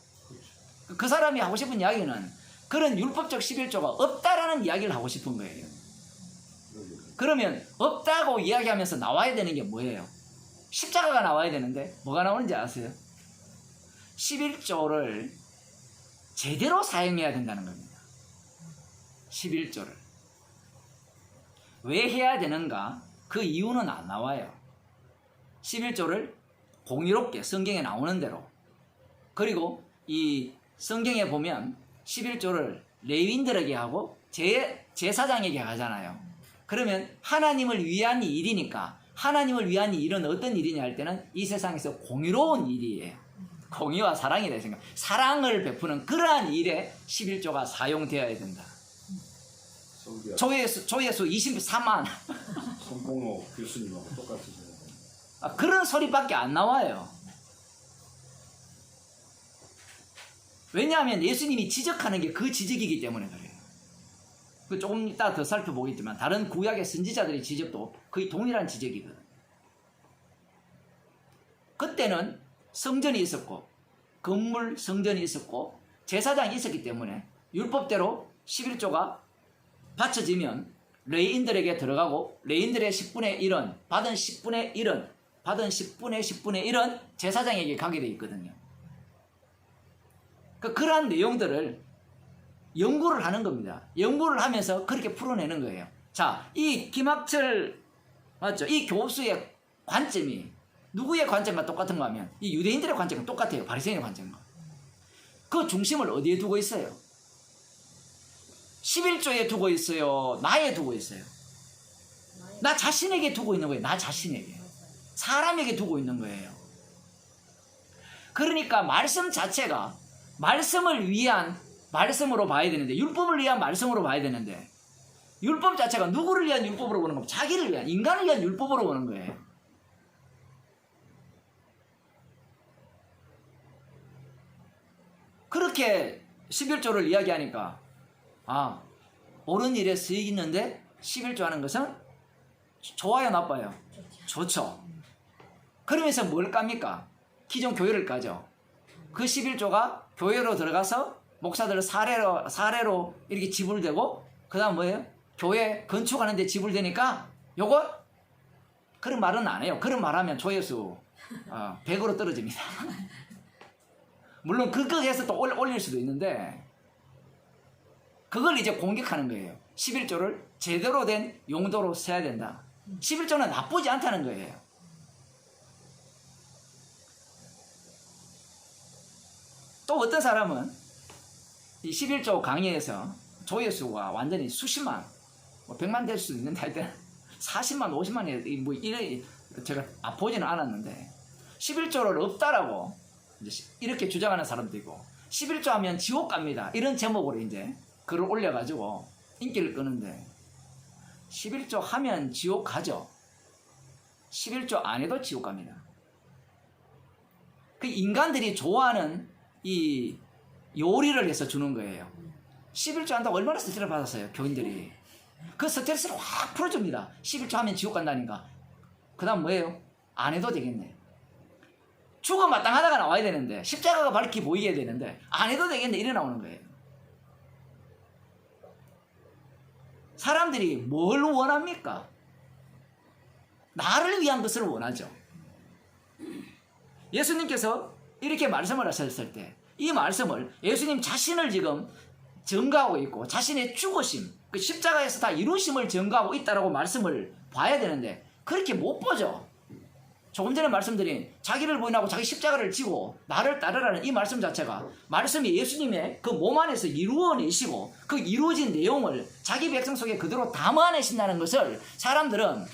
그 사람이 하고 싶은 이야기는 그런 율법적 11조가 없다라는 이야기를 하고 싶은 거예요. 그러면 없다고 이야기하면서 나와야 되는 게 뭐예요? 십자가가 나와야 되는데 뭐가 나오는지 아세요? 11조를 제대로 사용해야 된다는 겁니다. 11조를. 왜 해야 되는가? 그 이유는 안 나와요. 11조를 공의롭게 성경에 나오는 대로, 그리고 이 성경에 보면 11조를 레위인들에게 하고 제사장에게 가잖아요. 그러면 하나님을 위한 일이니까 하나님을 위한 일은 어떤 일이냐 할 때는 이 세상에서 공의로운 일이에요. 공의와 사랑이라 생각. 사랑을 베푸는 그러한 일에 11조가 사용되어야 된다. 성비야 조회수 23만. 손봉호 교수님하고 똑같으시네요. 그런 소리밖에 안 나와요. 왜냐하면 예수님이 지적하는 게 그 지적이기 때문에 그래요. 그 조금 이따 더 살펴보겠지만 다른 구약의 선지자들의 지적도 거의 동일한 지적이거든. 그때는 성전이 있었고 건물 성전이 있었고 제사장이 있었기 때문에 율법대로 11조가 바쳐지면 레위인들에게 들어가고 레위인들의 10분의 1은 받은 10분의 1은 받은 10분의 10분의 1은 제사장에게 가게 돼 있거든요. 그러한 내용들을 연구를 하는 겁니다. 연구를 하면서 그렇게 풀어내는 거예요. 자, 이 김학철 맞죠? 이 교수의 관점이 누구의 관점과 똑같은가 하면 이 유대인들의 관점과 똑같아요. 바리새인의 관점과. 그 중심을 어디에 두고 있어요? 11조에 두고 있어요? 나에 두고 있어요? 나 자신에게 두고 있는 거예요. 나 자신에게. 사람에게 두고 있는 거예요. 그러니까 말씀 자체가 말씀을 위한 말씀으로 봐야 되는데 율법을 위한 말씀으로 봐야 되는데 율법 자체가 누구를 위한 율법으로 보는 겁니다. 자기를 위한 인간을 위한 율법으로 보는 거예요. 그렇게 11조를 이야기하니까 옳은 일에 수익이 있는데 11조 하는 것은 좋아요 나빠요? 좋죠. 그러면서 뭘 깝니까? 기존 교회를 까죠. 그 11조가 교회로 들어가서 목사들 사례로 이렇게 지불되고 그 다음 뭐예요? 교회 건축하는데 지불되니까 요거 그런 말은 안 해요. 그런 말하면 조회수 100으로 떨어집니다. 물론 그거 해서 또 올릴 수도 있는데 그걸 이제 공격하는 거예요. 11조를 제대로 된 용도로 써야 된다. 11조는 나쁘지 않다는 거예요. 또 어떤 사람은 이 11조 강의에서 조회수가 완전히 수십만, 100만 될 수도 있는데 할 때는 40만, 50만이 뭐 이래 제가 보지는 않았는데 11조를 없다라고 이렇게 주장하는 사람도 있고 11조 하면 지옥 갑니다. 이런 제목으로 이제 글을 올려가지고 인기를 끄는데 11조 하면 지옥 가죠. 11조 안 해도 지옥 갑니다. 그 인간들이 좋아하는 이 요리를 해서 주는 거예요. 11조 한다고 얼마나 스트레스를 받았어요, 교인들이. 그 스트레스를 확 풀어줍니다. 11조 하면 지옥 간다니까. 그 다음 뭐예요? 안 해도 되겠네. 죽어 마땅하다가 나와야 되는데, 십자가가 밝히 보이게 되는데, 안 해도 되겠네. 이래 나오는 거예요. 사람들이 뭘 원합니까? 나를 위한 것을 원하죠. 예수님께서 이렇게 말씀을 하셨을 때 이 말씀을 예수님 자신을 지금 증거하고 있고 자신의 죽으심, 그 십자가에서 다 이루심을 증거하고 있다라고 말씀을 봐야 되는데 그렇게 못 보죠. 조금 전에 말씀드린 자기를 부인하고 자기 십자가를 지고 나를 따르라는 이 말씀 자체가 말씀이 예수님의 그 몸 안에서 이루어내시고 그 이루어진 내용을 자기 백성 속에 그대로 담아내신다는 것을 사람들은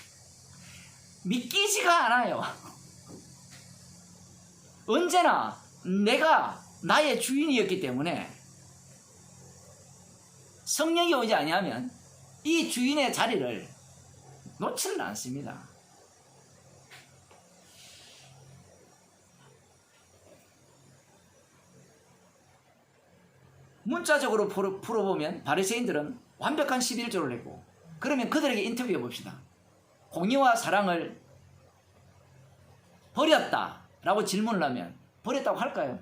믿기지가 않아요. 언제나 내가 나의 주인이었기 때문에 성령이 오지 아니하면 이 주인의 자리를 놓지는 않습니다. 문자적으로 풀어보면 바리새인들은 완벽한 11조를 했고 그러면 그들에게 인터뷰해 봅시다. 공의와 사랑을 버렸다라고 질문을 하면 버렸다고 할까요?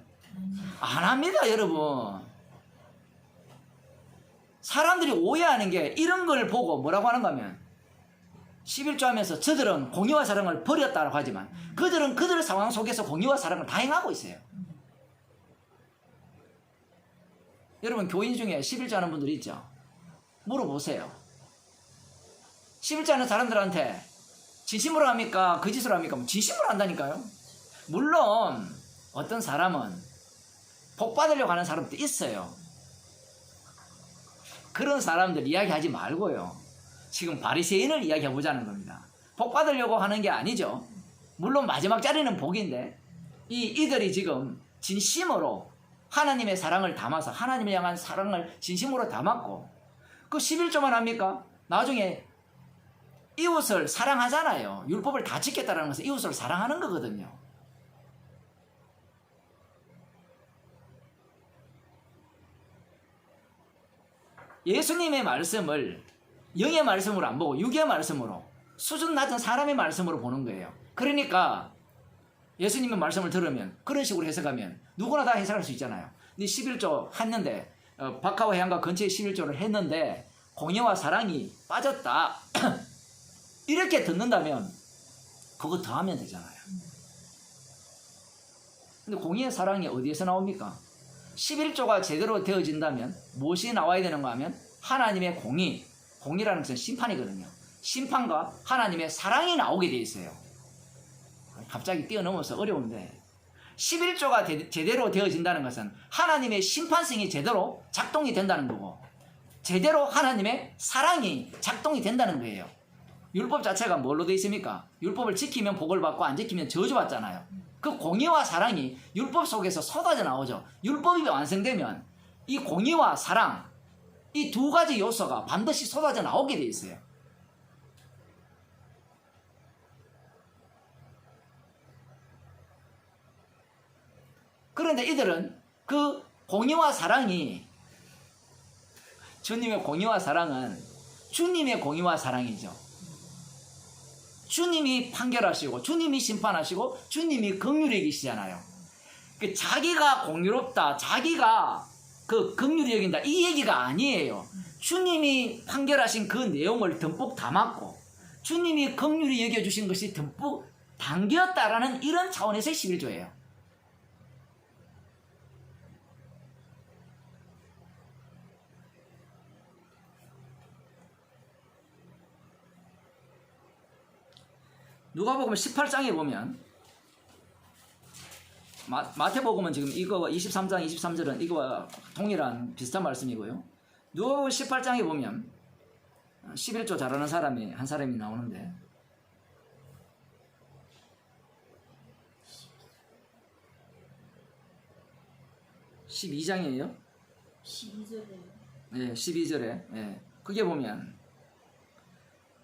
안 합니다, 여러분. 사람들이 오해하는 게 이런 걸 보고 뭐라고 하는가 하면 11조 하면서 저들은 공의와 사랑을 버렸다라고 하지만 그들은 그들의 상황 속에서 공의와 사랑을 다 행하고 있어요. 여러분 교인 중에 11조 하는 분들이 있죠? 물어보세요. 11조 하는 사람들한테 진심으로 합니까? 거짓으로 합니까? 진심으로 한다니까요. 물론 어떤 사람은 복 받으려고 하는 사람도 있어요. 그런 사람들 이야기하지 말고요. 지금 바리새인을 이야기해 보자는 겁니다. 복 받으려고 하는 게 아니죠. 물론 마지막 자리는 복인데 이들이 지금 진심으로 하나님의 사랑을 담아서 하나님을 향한 사랑을 진심으로 담았고 그 11조만 합니까? 나중에 이웃을 사랑하잖아요. 율법을 다 지켰다는 것은 이웃을 사랑하는 거거든요. 예수님의 말씀을 영의 말씀으로 안 보고 육의 말씀으로 수준 낮은 사람의 말씀으로 보는 거예요. 그러니까 예수님의 말씀을 들으면 그런 식으로 해석하면 누구나 다 해석할 수 있잖아요. 근데 11조 했는데 박하와 해안가 근처에 11조를 했는데 공의와 사랑이 빠졌다. 이렇게 듣는다면 그거 더 하면 되잖아요. 근데 공의의 사랑이 어디에서 나옵니까? 11조가 제대로 되어진다면 무엇이 나와야 되는가 하면 하나님의 공의라는 것은 심판이거든요. 심판과 하나님의 사랑이 나오게 돼 있어요. 갑자기 뛰어넘어서 어려운데 11조가 제대로 되어진다는 것은 하나님의 심판성이 제대로 작동이 된다는 거고 제대로 하나님의 사랑이 작동이 된다는 거예요. 율법 자체가 뭘로 되어 있습니까? 율법을 지키면 복을 받고 안 지키면 저주받잖아요. 그 공의와 사랑이 율법 속에서 쏟아져 나오죠. 율법이 완성되면 이 공의와 사랑 이 두 가지 요소가 반드시 쏟아져 나오게 돼 있어요. 그런데 이들은 그 공의와 사랑이 주님의 공의와 사랑은 주님의 공의와 사랑이죠. 주님이 판결하시고 주님이 심판하시고 주님이 긍휼히 계시잖아요. 자기가 공의롭다, 자기가 그 긍휼히 여긴다 이 얘기가 아니에요. 주님이 판결하신 그 내용을 듬뿍 담았고 주님이 긍휼히 여겨주신 것이 듬뿍 담겼다라는 이런 차원에서의 11조예요. 누가복음 18장에 보면 마태복음은 지금 이거 23장 23절은 이거와 동일한 비슷한 말씀이고요. 누가복음 18장에 보면 11조 잘하는 사람이 한 사람이 나오는데 12장이에요. 12절에 네, 12절에 네. 그게 보면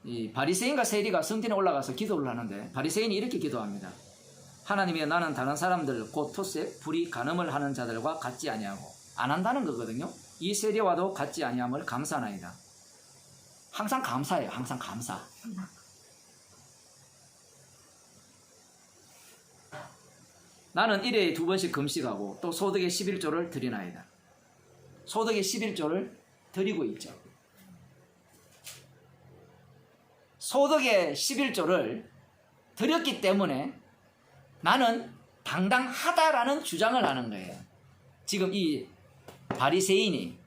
이 바리새인과 세리가 성전에 올라가서 기도를 하는데 바리새인이 이렇게 기도합니다. 하나님이여 나는 다른 사람들 곧 토색, 불의, 간음을 하는 자들과 같지 아니하고 안 한다는 거거든요. 이 세리와도 같지 아니함을 감사하나이다. 항상 감사해요. 항상 감사. 나는 1회에 2번씩 금식하고 또 소득의 11조를 드리나이다. 소득의 11조를 드리고 있죠. 소득의 11조를 드렸기 때문에 나는 당당하다라는 주장을 하는 거예요. 지금 이 바리새인이.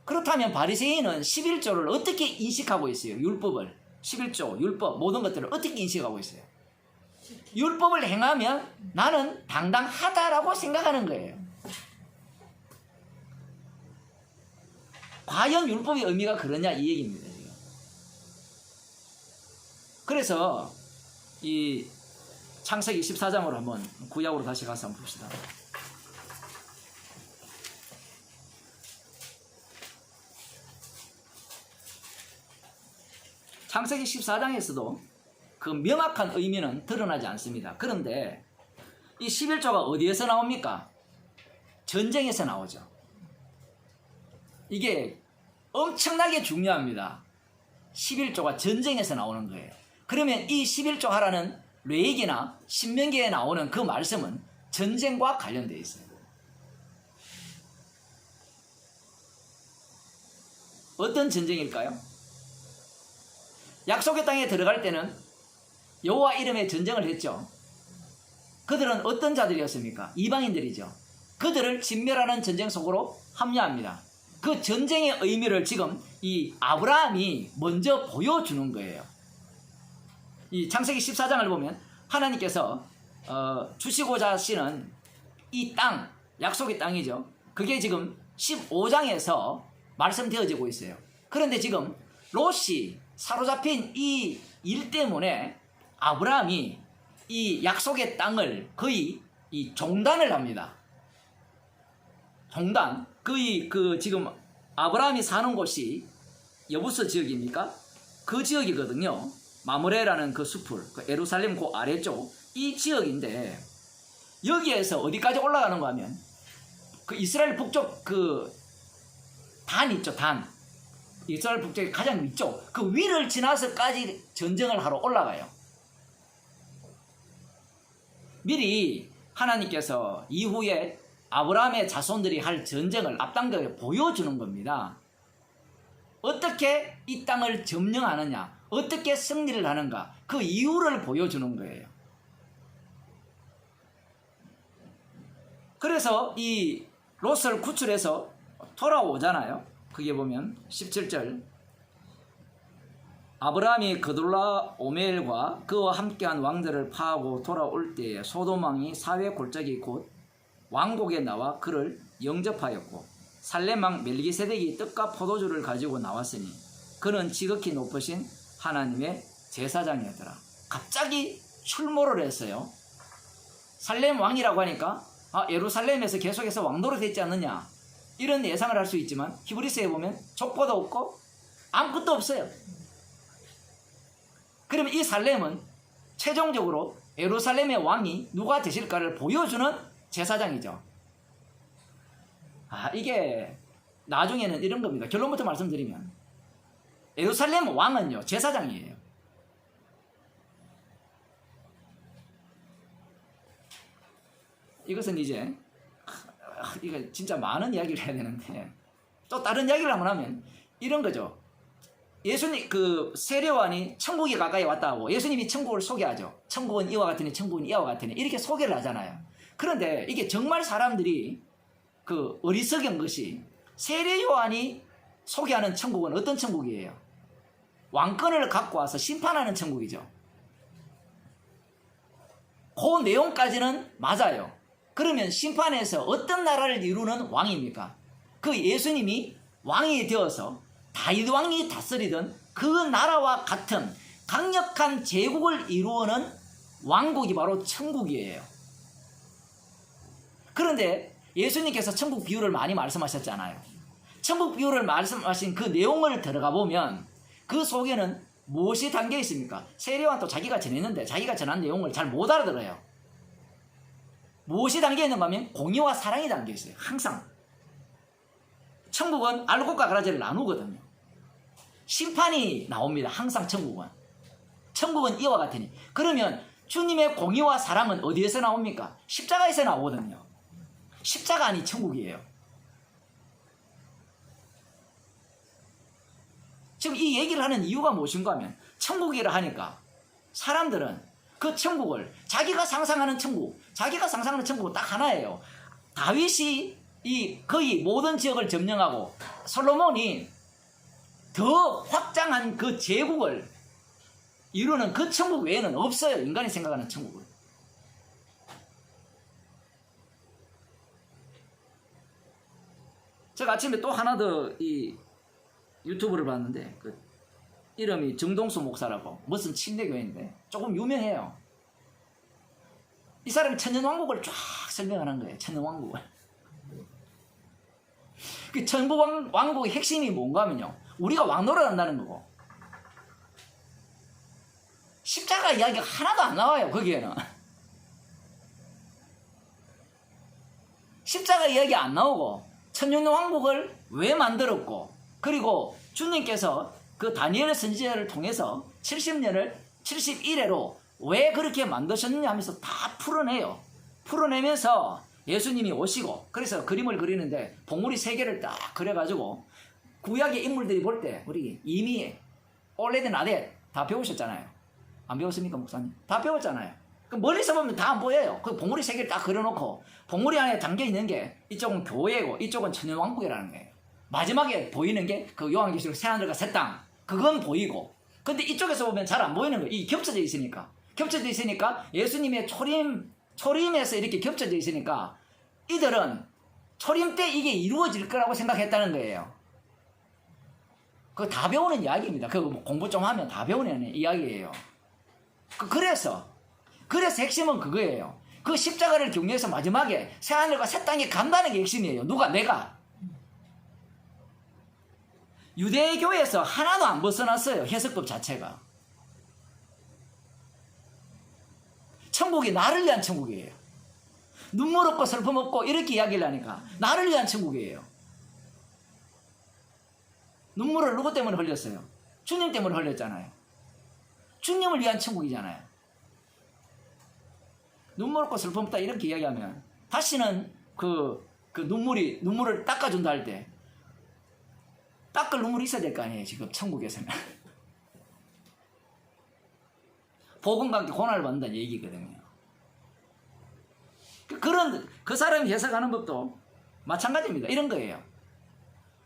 그렇다면 바리새인은 11조를 어떻게 인식하고 있어요? 율법을. 11조, 율법, 모든 것들을 어떻게 인식하고 있어요? 율법을 행하면 나는 당당하다라고 생각하는 거예요. 과연 율법의 의미가 그러냐 이 얘기입니다. 지금. 그래서 이 창세기 14장으로 한번 구약으로 다시 가서 한번 봅시다. 창세기 14장에서도 그 명확한 의미는 드러나지 않습니다. 그런데 이 11조가 어디에서 나옵니까? 전쟁에서 나오죠. 이게 엄청나게 중요합니다. 11조가 전쟁에서 나오는 거예요. 그러면 이 11조 하라는 레위기나 신명기에 나오는 그 말씀은 전쟁과 관련되어 있어요. 어떤 전쟁일까요? 약속의 땅에 들어갈 때는 여호와 이름의 전쟁을 했죠. 그들은 어떤 자들이었습니까? 이방인들이죠. 그들을 진멸하는 전쟁 속으로 합류합니다. 그 전쟁의 의미를 지금 이 아브라함이 먼저 보여주는 거예요. 이 창세기 14장을 보면 하나님께서 주시고자 하시는 이 땅, 약속의 땅이죠. 그게 지금 15장에서 말씀되어지고 있어요. 그런데 지금 롯이 사로잡힌 이 일 때문에 아브라함이 이 약속의 땅을 거의 이 종단을 합니다. 종단. 거의 그 지금 아브라함이 사는 곳이 여부스 지역입니까? 그 지역이거든요. 마므레라는 그 숲을, 그 예루살렘 그 아래쪽 이 지역인데 여기에서 어디까지 올라가는가 하면 그 이스라엘 북쪽 그 단 있죠, 단. 이스라엘 북쪽의 가장 위쪽 그 위를 지나서까지 전쟁을 하러 올라가요. 미리 하나님께서 이후에 아브라함의 자손들이 할 전쟁을 앞당겨 보여주는 겁니다. 어떻게 이 땅을 점령하느냐, 어떻게 승리를 하는가, 그 이유를 보여주는 거예요. 그래서 이 롯을 구출해서 돌아오잖아요. 그게 보면 17절 아브라함이 그돌라 오멜과 그와 함께한 왕들을 파하고 돌아올 때에 소돔 왕이 사회 골짜기 곧 왕국에 나와 그를 영접하였고 살렘 왕 멜기세덱이 떡과 포도주를 가지고 나왔으니 그는 지극히 높으신 하나님의 제사장이었더라. 갑자기 출몰을 했어요. 살렘 왕이라고 하니까 예루살렘에서 계속해서 왕도로 됐지 않느냐, 이런 예상을 할 수 있지만 히브리서에 보면 족보도 없고 아무것도 없어요. 그러면 이 살렘은 최종적으로 예루살렘의 왕이 누가 되실까를 보여주는 제사장이죠. 이게 나중에는 이런 겁니다. 결론부터 말씀드리면 예루살렘 왕은요 제사장이에요. 이것은 이제 이거 진짜 많은 이야기를 해야 되는데 또 다른 이야기를 한번 하면 이런 거죠. 예수님 그 세례요한이 천국이 가까이 왔다고 예수님이 천국을 소개하죠. 천국은 이와 같으니 천국은 이와 같으니 이렇게 소개를 하잖아요. 그런데 이게 정말 사람들이 그 어리석은 것이 세례요한이 소개하는 천국은 어떤 천국이에요? 왕권을 갖고 와서 심판하는 천국이죠. 그 내용까지는 맞아요. 그러면 심판에서 어떤 나라를 이루는 왕입니까? 그 예수님이 왕이 되어서 다윗 왕이 다스리던 그 나라와 같은 강력한 제국을 이루는 왕국이 바로 천국이에요. 그런데 예수님께서 천국 비유를 많이 말씀하셨잖아요. 천국 비유를 말씀하신 그 내용을 들어가 보면 그 속에는 무엇이 담겨 있습니까? 세례요한도 자기가 전했는데 자기가 전한 내용을 잘 못 알아들어요. 무엇이 담겨 있는가 하면 공의와 사랑이 담겨 있어요. 항상. 천국은 알곡과 가라지를 나누거든요. 심판이 나옵니다. 항상 천국은. 천국은 이와 같으니. 그러면 주님의 공의와 사랑은 어디에서 나옵니까? 십자가에서 나오거든요. 십자가 아니 천국이에요. 지금 이 얘기를 하는 이유가 무엇인가 하면 천국이라 하니까 사람들은 그 천국을 자기가 상상하는 천국, 자기가 상상하는 천국은 딱 하나예요. 다윗이 이 거의 모든 지역을 점령하고 솔로몬이 더 확장한 그 제국을 이루는 그 천국 외에는 없어요. 인간이 생각하는 천국은. 제가 아침에 또 하나 더 이 유튜브를 봤는데 그 이름이 정동수 목사라고 무슨 침례교회인데 조금 유명해요. 이 사람이 천년왕국을 쫙 설명하는 거예요. 천년왕국을. 그 천년왕국의 핵심이 뭔가 하면요, 우리가 왕노릇 한다는 거고 십자가 이야기가 하나도 안 나와요. 거기에는 십자가 이야기 안 나오고 천년왕국을 왜 만들었고 그리고 주님께서 그 다니엘 선지자를 통해서 71회로 왜 그렇게 만드셨느냐 하면서 다 풀어내요. 풀어내면서 예수님이 오시고 그래서 그림을 그리는데 봉우리 3개를 딱 그려가지고 구약의 인물들이 볼 때 우리 이미 올레드 나데 다 배우셨잖아요. 안 배웠습니까 목사님? 다 배웠잖아요. 그 멀리서 보면 다 안 보여요. 그 봉우리 3개를 딱 그려놓고 봉우리 안에 담겨있는 게 이쪽은 교회고 이쪽은 천년왕국이라는 거예요. 마지막에 보이는 게 그 요한계시록 새하늘과 새 땅, 그건 보이고 근데 이쪽에서 보면 잘 안 보이는 거예요. 이 겹쳐져 있으니까 예수님의 초림에서 이렇게 겹쳐져 있으니까 이들은 초림 때 이게 이루어질 거라고 생각했다는 거예요. 그거 다 배우는 이야기입니다. 그거 뭐 공부 좀 하면 다 배우는 이야기예요. 그래서 핵심은 그거예요. 그 십자가를 경유해서 마지막에 새하늘과 새 땅이 간다는 게 핵심이에요. 누가? 내가. 유대교에서 하나도 안 벗어났어요. 해석법 자체가. 천국이 나를 위한 천국이에요. 눈물 없고 슬픔 없고 이렇게 이야기를 하니까 나를 위한 천국이에요. 눈물을 누구 때문에 흘렸어요? 주님 때문에 흘렸잖아요. 주님을 위한 천국이잖아요. 눈물 없고 슬픔 없다 이렇게 이야기하면 다시는 그 눈물을 닦아준다 할 때 닦을 눈물이 있어야 될 거 아니에요. 지금 천국에서는. 복음과 함께 고난을 받는다는 얘기거든요. 그 사람이 해석하는 법도 마찬가지입니다. 이런 거예요.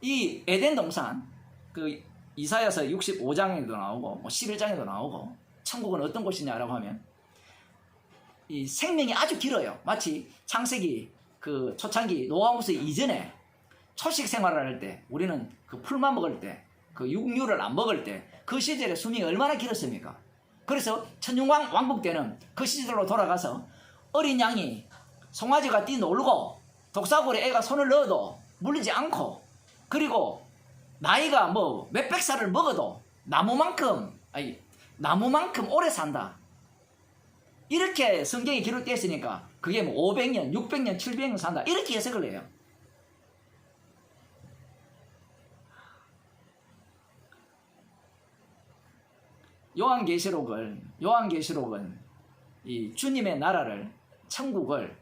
이 에덴 동산, 그 이사야서 65장에도 나오고, 뭐 11장에도 나오고, 천국은 어떤 곳이냐라고 하면, 이 생명이 아주 길어요. 마치 창세기, 그 초창기 노아우스 이전에 초식 생활을 할 때, 우리는 그 풀만 먹을 때, 그 육류를 안 먹을 때, 그 시절의 수명이 얼마나 길었습니까? 그래서 천중왕 왕국 때는 그 시절로 돌아가서 어린 양이 송아지가 뛰놀고 독사골에 애가 손을 넣어도 물리지 않고, 그리고 나이가 뭐 몇백 살을 먹어도 나무만큼 오래 산다. 이렇게 성경에 기록되어 있으니까 그게 뭐 500년, 600년, 700년 산다. 이렇게 해석을 해요. 요한계시록은 이 주님의 나라를, 천국을,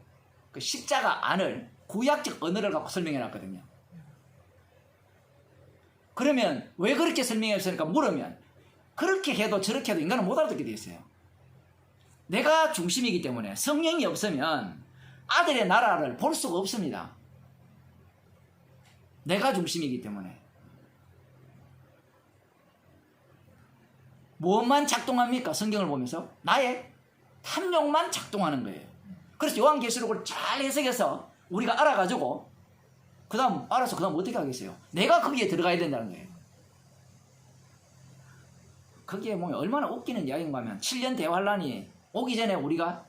그 십자가 안을 구약적 언어를 갖고 설명해 놨거든요. 그러면 왜 그렇게 설명했으니까 물으면 그렇게 해도 저렇게 해도 인간은 못 알아듣게 돼 있어요. 내가 중심이기 때문에 성령이 없으면 아들의 나라를 볼 수가 없습니다. 내가 중심이기 때문에. 무엇만 작동합니까? 성경을 보면서 나의 탐욕만 작동하는 거예요. 그래서 요한계시록을 잘 해석해서 우리가 알아가지고 그 다음 어떻게 하겠어요? 내가 거기에 들어가야 된다는 거예요. 거기에 뭐 얼마나 웃기는 이야기인가 하면 7년 대환란이 오기 전에 우리가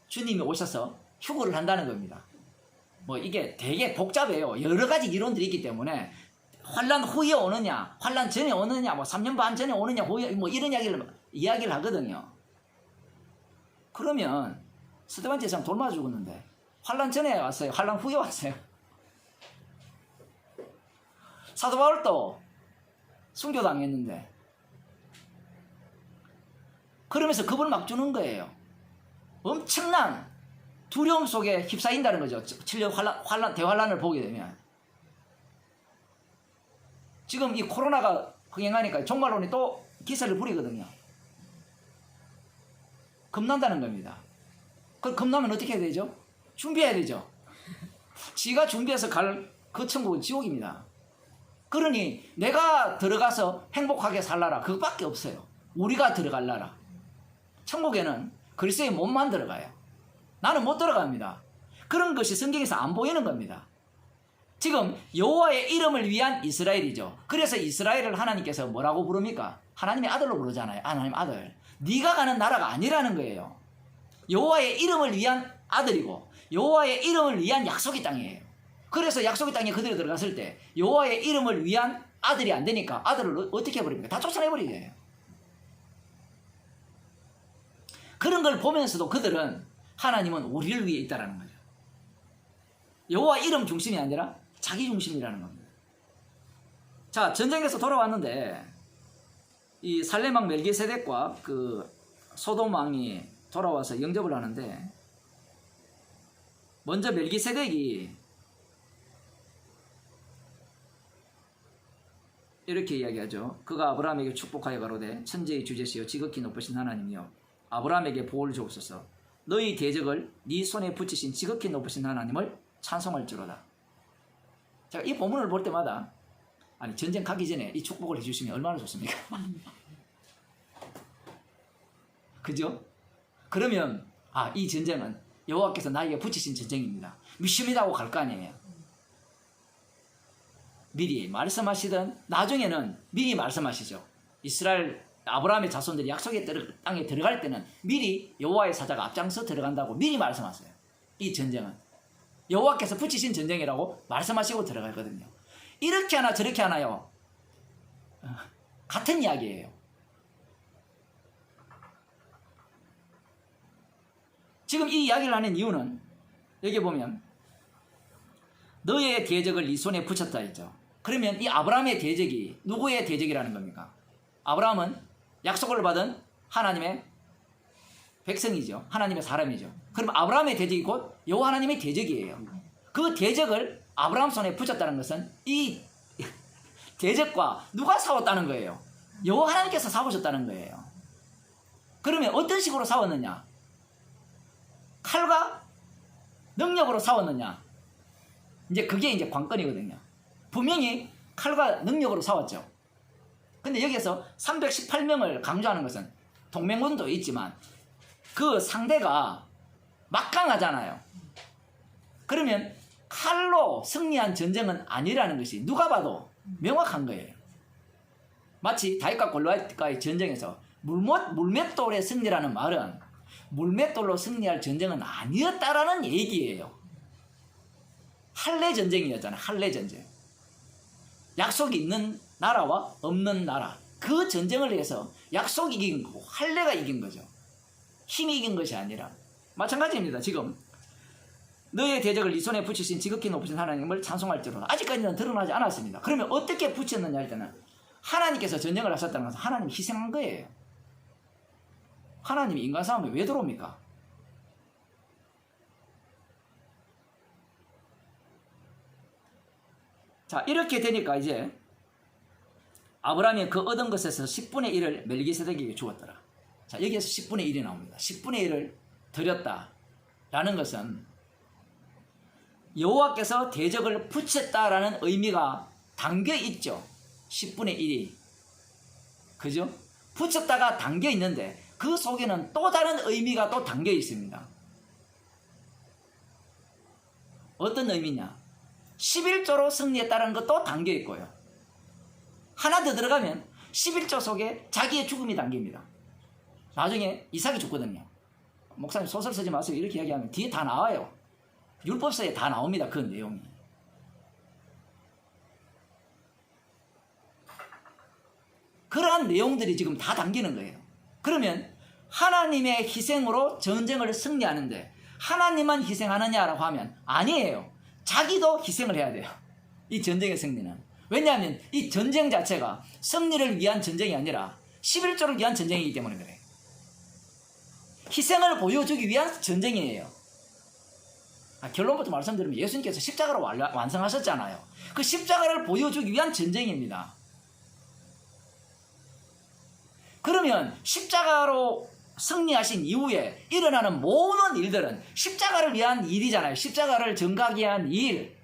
주님이 오셔서 휴거를 한다는 겁니다. 뭐 이게 되게 복잡해요. 여러 가지 이론들이 있기 때문에 환란 후에 오느냐, 환란 전에 오느냐, 뭐 3년 반 전에 오느냐, 후에 뭐 이런 이야기를 하거든요. 그러면 스데반 제사장 돌 맞아 죽었는데 환란 전에 왔어요? 환란 후에 왔어요? 사도 바울도 순교당했는데 그러면서 겁을 막 주는 거예요. 엄청난 두려움 속에 휩싸인다는 거죠. 7년 대환란을 보게 되면. 지금 이 코로나가 흥행하니까 종말론이 또 기세를 부리거든요. 겁난다는 겁니다. 겁나면 어떻게 해야 되죠? 준비해야 되죠. 지가 준비해서 갈 그 천국은 지옥입니다. 그러니 내가 들어가서 행복하게 살라라 그것밖에 없어요. 우리가 들어갈라라. 천국에는 그리스도의 몸만 들어가요. 나는 못 들어갑니다. 그런 것이 성경에서 안 보이는 겁니다. 지금 여호와의 이름을 위한 이스라엘이죠. 그래서 이스라엘을 하나님께서 뭐라고 부릅니까? 하나님의 아들로 부르잖아요. 하나님 아들. 네가 가는 나라가 아니라는 거예요. 여호와의 이름을 위한 아들이고 여호와의 이름을 위한 약속의 땅이에요. 그래서 약속의 땅에 그들이 들어갔을 때 여호와의 이름을 위한 아들이 안 되니까 아들을 어떻게 해버립니까? 다 쫓아내버리게요. 그런 걸 보면서도 그들은 하나님은 우리를 위해 있다는 거죠. 여호와 이름 중심이 아니라 자기 중심이라는 겁니다. 자, 전쟁에서 돌아왔는데 이 살렘왕 멜기세덱과 그 소돔 왕이 돌아와서 영접을 하는데 먼저 멜기세덱이 이렇게 이야기하죠. 그가 아브라함에게 축복하여 가로되 천지의 주제시여 지극히 높으신 하나님이여 아브라함에게 보호를 주옵소서. 너희 대적을 네 손에 붙이신 지극히 높으신 하나님을 찬송할지로다. 제가 이 본문을 볼 때마다 아니 전쟁 가기 전에 이 축복을 해주시면 얼마나 좋습니까? 그죠? 그러면 이 전쟁은 여호와께서 나에게 붙이신 전쟁입니다. 믿습니다고 갈 거 아니에요. 미리 말씀하시던 나중에는 미리 말씀하시죠. 이스라엘 아브라함의 자손들이 약속의 땅에 들어갈 때는 미리 여호와의 사자가 앞장서 들어간다고 미리 말씀하세요. 이 전쟁은 여호와께서 붙이신 전쟁이라고 말씀하시고 들어가거든요. 이렇게 하나 저렇게 하나요. 같은 이야기예요. 지금 이 이야기를 하는 이유는 여기 보면 너의 대적을 네 손에 붙였다 했죠. 그러면 이 아브라함의 대적이 누구의 대적이라는 겁니까? 아브라함은 약속을 받은 하나님의 백성이죠. 하나님의 사람이죠. 그럼 아브라함의 대적이 곧 여호와 하나님의 대적이에요. 그 대적을 아브라함 손에 붙였다는 것은 이 대적과 누가 싸웠다는 거예요? 여호와 하나님께서 싸우셨다는 거예요. 그러면 어떤 식으로 싸웠느냐? 칼과 능력으로 싸웠느냐? 이제 그게 이제 관건이거든요. 분명히 칼과 능력으로 싸웠죠. 근데 여기에서 318명을 강조하는 것은 동맹군도 있지만 그 상대가 막강하잖아요. 그러면 칼로 승리한 전쟁은 아니라는 것이 누가 봐도 명확한 거예요. 마치 다윗과 골리앗과의 전쟁에서 물맷돌의 승리라는 말은 물맷돌로 승리할 전쟁은 아니었다라는 얘기예요. 할례 전쟁이었잖아요. 할례 전쟁. 약속이 있는 나라와 없는 나라. 그 전쟁을 해서 약속이 이긴 거고 할례가 이긴 거죠. 힘이 이긴 것이 아니라. 마찬가지입니다. 지금 너의 대적을 네 손에 붙이신 지극히 높으신 하나님을 찬송할지로다. 아직까지는 드러나지 않았습니다. 그러면 어떻게 붙였느냐 할 때는 하나님께서 전쟁을 하셨다는 것은 하나님이 희생한 거예요. 하나님이 인간 싸움에 왜 들어옵니까? 자, 이렇게 되니까 이제 아브라함이 그 얻은 것에서 10분의 1을 멜기세덱에게 주었더라. 자, 여기에서 10분의 1이 나옵니다. 10분의 1을 드렸다라는 것은 여호와께서 대적을 붙였다라는 의미가 담겨 있죠. 10분의 1이. 그죠? 붙였다가 담겨 있는데 그 속에는 또 다른 의미가 또 담겨 있습니다. 어떤 의미냐? 11조로 승리했다는 것도 담겨 있고요. 하나 더 들어가면 11조 속에 자기의 죽음이 담깁니다. 나중에 이삭이 죽거든요. 목사님 소설 쓰지 마세요. 이렇게 이야기하면 뒤에 다 나와요. 율법서에 다 나옵니다. 그 내용이. 그러한 내용들이 지금 다 담기는 거예요. 그러면 하나님의 희생으로 전쟁을 승리하는데 하나님만 희생하느냐라고 하면 아니에요. 자기도 희생을 해야 돼요. 이 전쟁의 승리는. 왜냐하면 이 전쟁 자체가 승리를 위한 전쟁이 아니라 11조를 위한 전쟁이기 때문에 그래요. 희생을 보여주기 위한 전쟁이에요. 결론부터 말씀드리면 예수님께서 십자가를 완성하셨잖아요. 그 십자가를 보여주기 위한 전쟁입니다. 그러면 십자가로 승리하신 이후에 일어나는 모든 일들은 십자가를 위한 일이잖아요. 십자가를 전가하기 위한 일.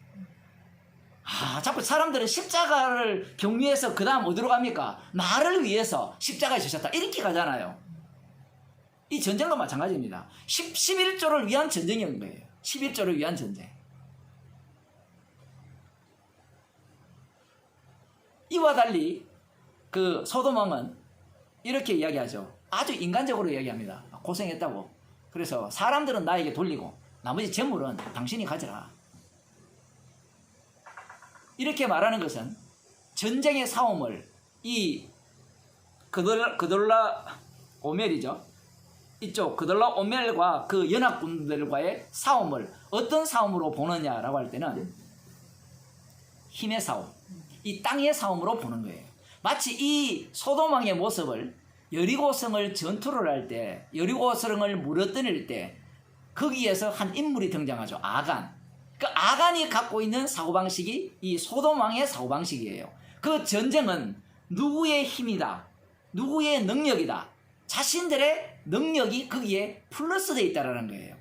자꾸 사람들은 십자가를 경유해서 그 다음 어디로 갑니까? 나를 위해서 십자가에 지셨다. 이렇게 가잖아요. 이 전쟁과 마찬가지입니다. 11조를 위한 전쟁인 거예요. 11조를 위한 전쟁. 이와 달리 그 소돔 왕은 이렇게 이야기하죠. 아주 인간적으로 이야기합니다. 고생했다고. 그래서 사람들은 나에게 돌리고 나머지 재물은 당신이 가져라. 이렇게 말하는 것은 전쟁의 싸움을 이 그돌라 오멜이죠. 이쪽 그돌라 오멜과 그 연합군들과의 싸움을 어떤 싸움으로 보느냐라고 할 때는 힘의 싸움, 이 땅의 싸움으로 보는 거예요. 마치 이 소돔 왕의 모습을 여리고성을 전투를 할 때, 여리고성을 무너뜨릴 때 거기에서 한 인물이 등장하죠. 아간. 그 아간이 갖고 있는 사고방식이 이 소돔 왕의 사고방식이에요. 그 전쟁은 누구의 힘이다, 누구의 능력이다, 자신들의 능력이 거기에 플러스되어 있다는 거예요.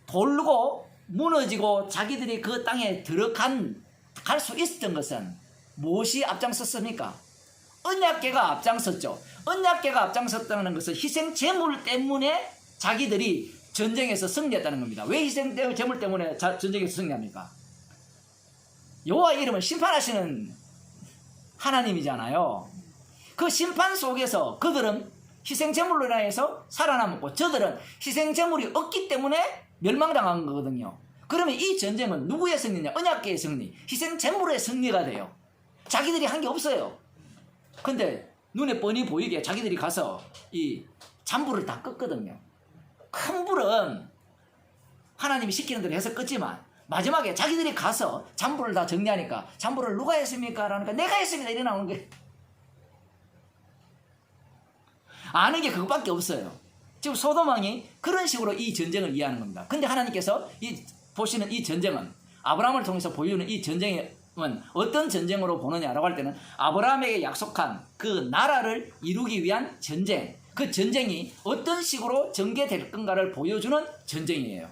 돌고 무너지고 자기들이 그 땅에 갈 수 있었던 것은 무엇이 앞장섰습니까? 언약궤가 앞장섰죠. 언약궤가 앞장섰다는 것은 희생 제물 때문에 자기들이 전쟁에서 승리했다는 겁니다. 왜 희생 제물 때문에 전쟁에서 승리합니까? 여호와 이름을 심판하시는 하나님이잖아요. 그 심판 속에서 그들은 희생 제물로 인해서 살아남았고 저들은 희생 제물이 없기 때문에 멸망당한 거거든요. 그러면 이 전쟁은 누구의 승리냐? 언약궤의 승리, 희생 제물의 승리가 돼요. 자기들이 한 게 없어요. 근데 눈에 뻔히 보이게 자기들이 가서 이 잔불을 다 껐거든요. 큰 불은 하나님이 시키는 대로 해서 껐지만 마지막에 자기들이 가서 잔불을 다 정리하니까 잔불을 누가 했습니까? 라니까 내가 했습니다. 이래 나오는 거예요. 아는 게 그것밖에 없어요. 지금 소돔왕이 그런 식으로 이 전쟁을 이해하는 겁니다. 근데 하나님께서 보시는 이 전쟁은 아브라함을 통해서 보여주는 이 전쟁은 어떤 전쟁으로 보느냐라고 할 때는 아브라함에게 약속한 그 나라를 이루기 위한 전쟁, 그 전쟁이 어떤 식으로 전개될 건가를 보여주는 전쟁이에요.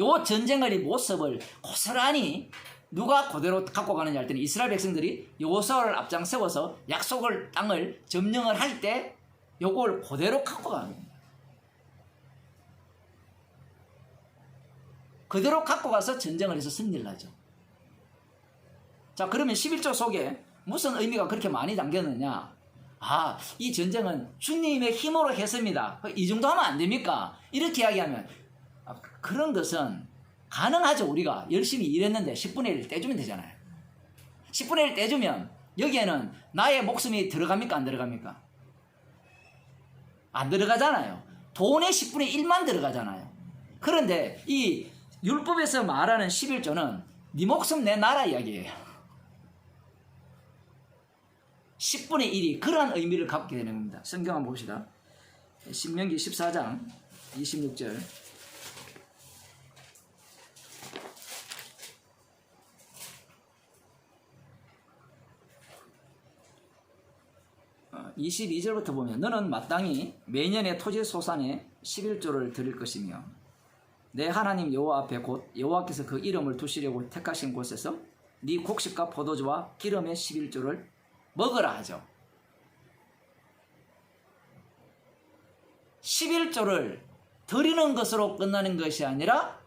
요 전쟁의 모습을 고스란히 누가 그대로 갖고 가느냐 할 때는 이스라엘 백성들이 여호수아를 앞장세워서 약속을 땅을 점령을 할 때 요걸 그대로 갖고 가는 겁니다. 그대로 갖고 가서 전쟁을 해서 승리를 하죠. 자, 그러면 11조 속에 무슨 의미가 그렇게 많이 담겼느냐? 아, 이 전쟁은 주님의 힘으로 했습니다. 이 정도 하면 안 됩니까? 이렇게 이야기하면 그런 것은 가능하죠. 우리가 열심히 일했는데 10분의 1 떼주면 되잖아요. 10분의 1 떼주면 여기에는 나의 목숨이 들어갑니까? 안 들어갑니까? 안 들어가잖아요. 돈의 10분의 1만 들어가잖아요. 그런데 이 율법에서 말하는 11조는 네 목숨 내 나라 이야기예요. 10분의 1이 그러한 의미를 갖게 되는 겁니다. 성경 한번 봅시다. 신명기 14장 26절. 어, 22절부터 보면 너는 마땅히 매년의 토지 소산에 11조를 드릴 것이며 내 하나님 여호와 앞에 곧 여호와께서 그 이름을 두시려고 택하신 곳에서 네 곡식과 포도주와 기름의 11조를 먹으라 하죠. 11조를 드리는 것으로 끝나는 것이 아니라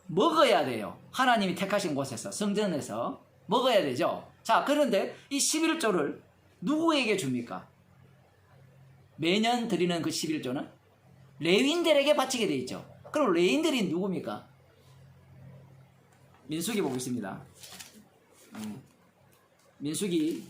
먹어야 돼요. 하나님이 택하신 곳에서 성전에서 먹어야 되죠. 자, 그런데 이 11조를 누구에게 줍니까? 매년 드리는 그 11조는 레위인들에게 바치게 돼 있죠. 그럼 레위인들이 누굽니까? 민수기 보겠습니다. 민수기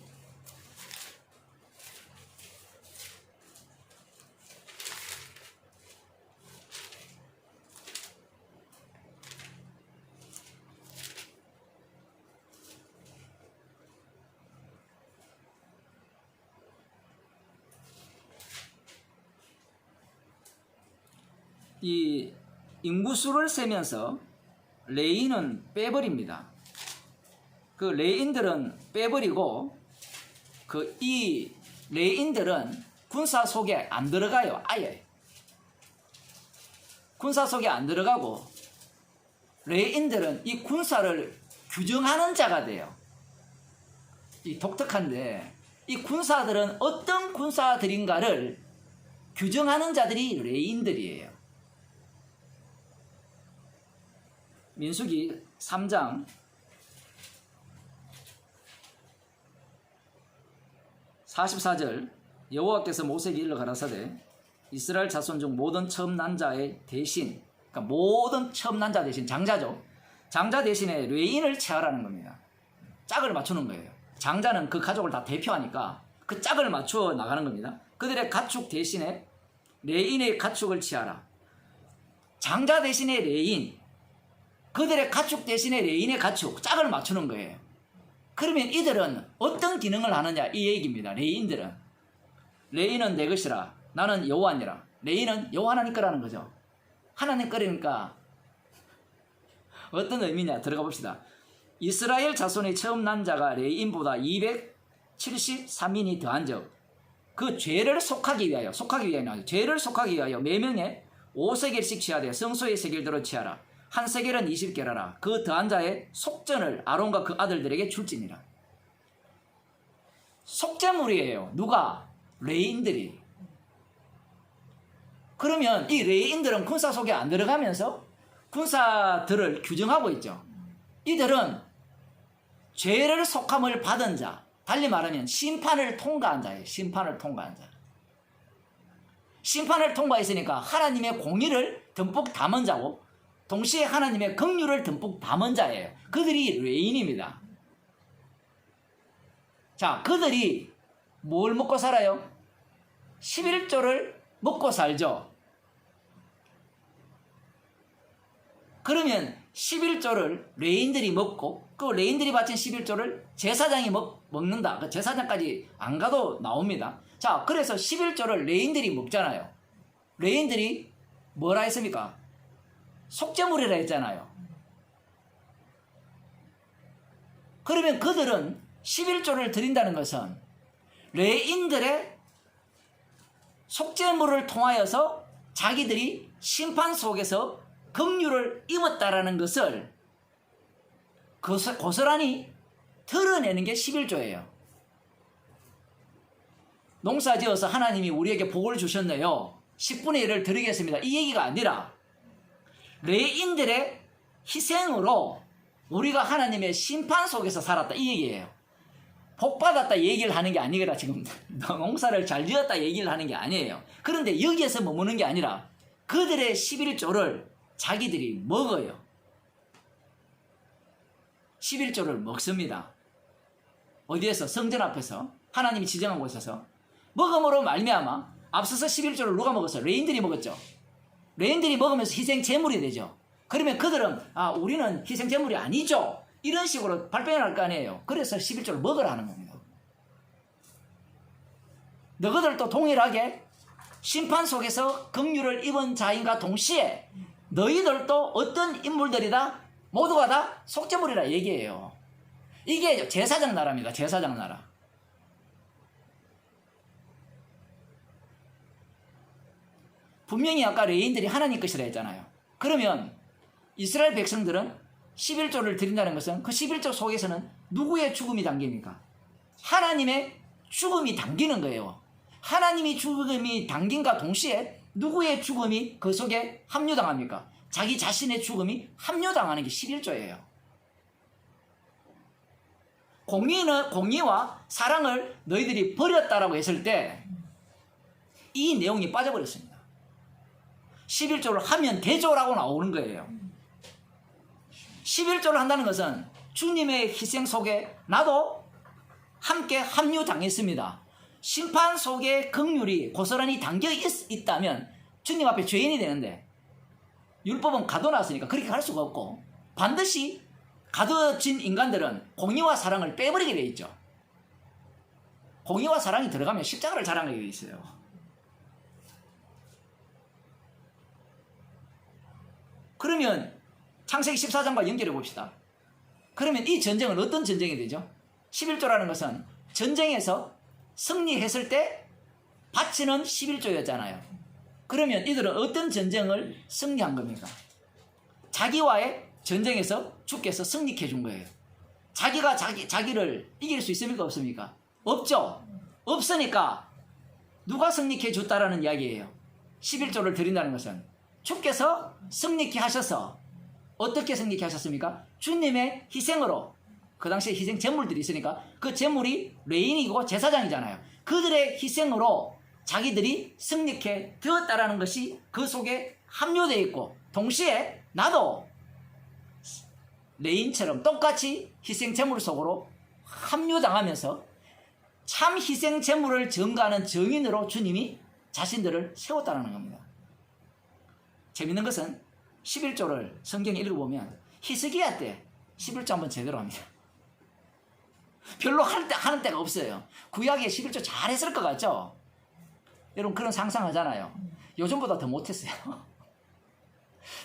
'이 인구수를 세면서 레인은 빼버립니다. 그 레인들은 빼버리고 이 레인들은 군사 속에 안 들어가요. 아예 군사 속에 안 들어가고 레인들은 이 군사를 규정하는 자가 돼요. 이 독특한데 이 군사들은 어떤 군사들인가를 규정하는 자들이 레인들이에요. 민수기 3장 44절 여호와께서 모세에게 일러 가라사대 이스라엘 자손 중 모든 처음 난 자의 대신, 그러니까 모든 처음 난 자 대신 장자죠. 장자 대신에 레인을 체하라는 겁니다. 짝을 맞추는 거예요. 장자는 그 가족을 다 대표하니까 그 짝을 맞추어 나가는 겁니다. 그들의 가축 대신에 레인의 가축을 취하라. 장자 대신에 레인, 그들의 가축 대신에 레인의 가축, 짝을 맞추는 거예요. 그러면 이들은 어떤 기능을 하느냐 이 얘기입니다. 레인들은 레인은 내 것이라 나는 여호와니라. 레인은 여호와 하나님 거라는 거죠. 하나님 거니까 어떤 의미냐 들어가 봅시다. 이스라엘 자손의 처음 난 자가 레인보다 273인이 더한즉 그 죄를 속하기 위하여 죄를 속하기 위하여 매명에 5세겔씩 취하되 성소의 세겔대로 취하라. 한 세겔은 20개라라. 그 더한 자의 속전을 아론과 그 아들들에게 줄지니라. 속죄물이에요. 누가? 레인들이. 그러면 이 레위인들은 군사 속에 안 들어가면서 군사들을 규정하고 있죠. 이들은 죄를 속함을 받은 자, 달리 말하면 심판을 통과한 자예요. 심판을 통과한 자. 심판을 통과했으니까 하나님의 공의를 듬뿍 담은 자고 동시에 하나님의 긍휼을 듬뿍 담은 자예요. 그들이 레위인입니다. 자, 그들이 뭘 먹고 살아요? 11조를 먹고 살죠. 그러면 11조를 레인들이 먹고 그 레인들이 바친 11조를 제사장이 먹는다. 그 제사장까지 안 가도 나옵니다. 자, 그래서 11조를 레인들이 먹잖아요. 레인들이 뭐라 했습니까? 속죄물이라 했잖아요. 그러면 그들은 11조를 드린다는 것은 레인들의 속죄물을 통하여서 자기들이 심판 속에서 긍휼을 입었다라는 것을 고스란히 드러내는 게 11조예요. 농사 지어서 하나님이 우리에게 복을 주셨네요. 10분의 1을 드리겠습니다. 이 얘기가 아니라 레인들의 희생으로 우리가 하나님의 심판 속에서 살았다 이 얘기예요. 복 받았다 얘기를 하는 게 아니라 지금 농사를 잘 지었다 얘기를 하는 게 아니에요. 그런데 여기에서 머무는 게 아니라 그들의 11조를 자기들이 먹어요. 11조를 먹습니다. 어디에서? 성전 앞에서 하나님이 지정한 곳에서 먹음으로 말미암아 앞서서 11조를 누가 먹었어요? 레인들이 먹었죠. 레인들이 먹으면서 희생 제물이 되죠. 그러면 그들은 우리는 희생 제물이 아니죠. 이런 식으로 발표를 할 거 아니에요. 그래서 11조를 먹으라는 겁니다. 너희들도 동일하게 심판 속에서 긍휼을 입은 자인과 동시에 너희들도 어떤 인물들이다 모두가 다 속죄물이라 얘기해요. 이게 제사장 나라입니다. 제사장 나라. 분명히 아까 레인들이 하나님 것이라 했잖아요. 그러면 이스라엘 백성들은 11조를 드린다는 것은 그 11조 속에서는 누구의 죽음이 담깁니까? 하나님의 죽음이 담기는 거예요. 하나님이 죽음이 담긴과 동시에 누구의 죽음이 그 속에 합류당합니까? 자기 자신의 죽음이 합류당하는 게 11조예요. 공의와 사랑을 너희들이 버렸다라고 했을 때 이 내용이 빠져버렸습니다. 11조를 하면 대조라고 나오는 거예요. 11조를 한다는 것은 주님의 희생 속에 나도 함께 합류당했습니다. 심판 속에 긍휼이 고스란히 담겨 있다면 주님 앞에 죄인이 되는데 율법은 가둬놨으니까 그렇게 갈 수가 없고 반드시 가둬진 인간들은 공의와 사랑을 빼버리게 돼 있죠. 공의와 사랑이 들어가면 십자가를 자랑하게 돼 있어요. 그러면 창세기 14장과 연결해 봅시다. 그러면 이 전쟁은 어떤 전쟁이 되죠? 11조라는 것은 전쟁에서 승리했을 때 바치는 11조였잖아요. 그러면 이들은 어떤 전쟁을 승리한 겁니까? 자기와의 전쟁에서 주께서 승리해 준 거예요. 자기가 자기를 이길 수 있습니까? 없습니까? 없죠. 없으니까 누가 승리해 줬다라는 이야기예요. 11조를 드린다는 것은 주께서 승리케 하셔서 어떻게 승리케 하셨습니까? 주님의 희생으로 그 당시에 희생 제물들이 있으니까 그 제물이 레인이고 제사장이잖아요. 그들의 희생으로 자기들이 승리케 되었다라는 것이 그 속에 함유되어 있고 동시에 나도 레인처럼 똑같이 희생 제물 속으로 합류당하면서 참 희생 제물을 증거하는 증인으로 주님이 자신들을 세웠다는 겁니다. 재밌는 것은 11조를 성경에 읽어보면 히스기야 때 11조 한번 제대로 합니다. 별로 하는 때가 없어요. 구약에 11조 잘했을 것 같죠? 여러분 그런 상상하잖아요. 요즘보다 더 못했어요.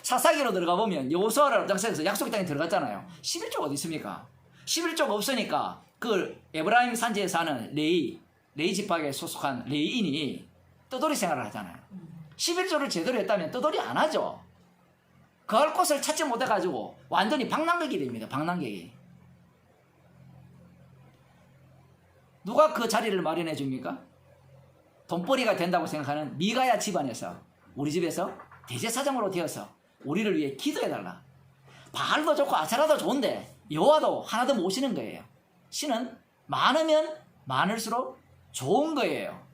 사사기로 들어가 보면 여호수아를 앞장서서 약속의 땅에 들어갔잖아요. 11조가 어디 있습니까? 11조가 없으니까 그 에브라임 산지에 사는 레이 지파에 소속한 레이인이 떠돌이 생활을 하잖아요. 11조를 제대로 했다면 떠돌이 안 하죠. 거할 곳을 찾지 못해가지고 완전히 방랑객이 됩니다. 방랑객이. 누가 그 자리를 마련해 줍니까? 돈벌이가 된다고 생각하는 미가야 집안에서 우리 집에서 대제사장으로 되어서 우리를 위해 기도해달라. 바알도 좋고 아세라도 좋은데 여호와도 하나 더 모시는 거예요. 신은 많으면 많을수록 좋은 거예요.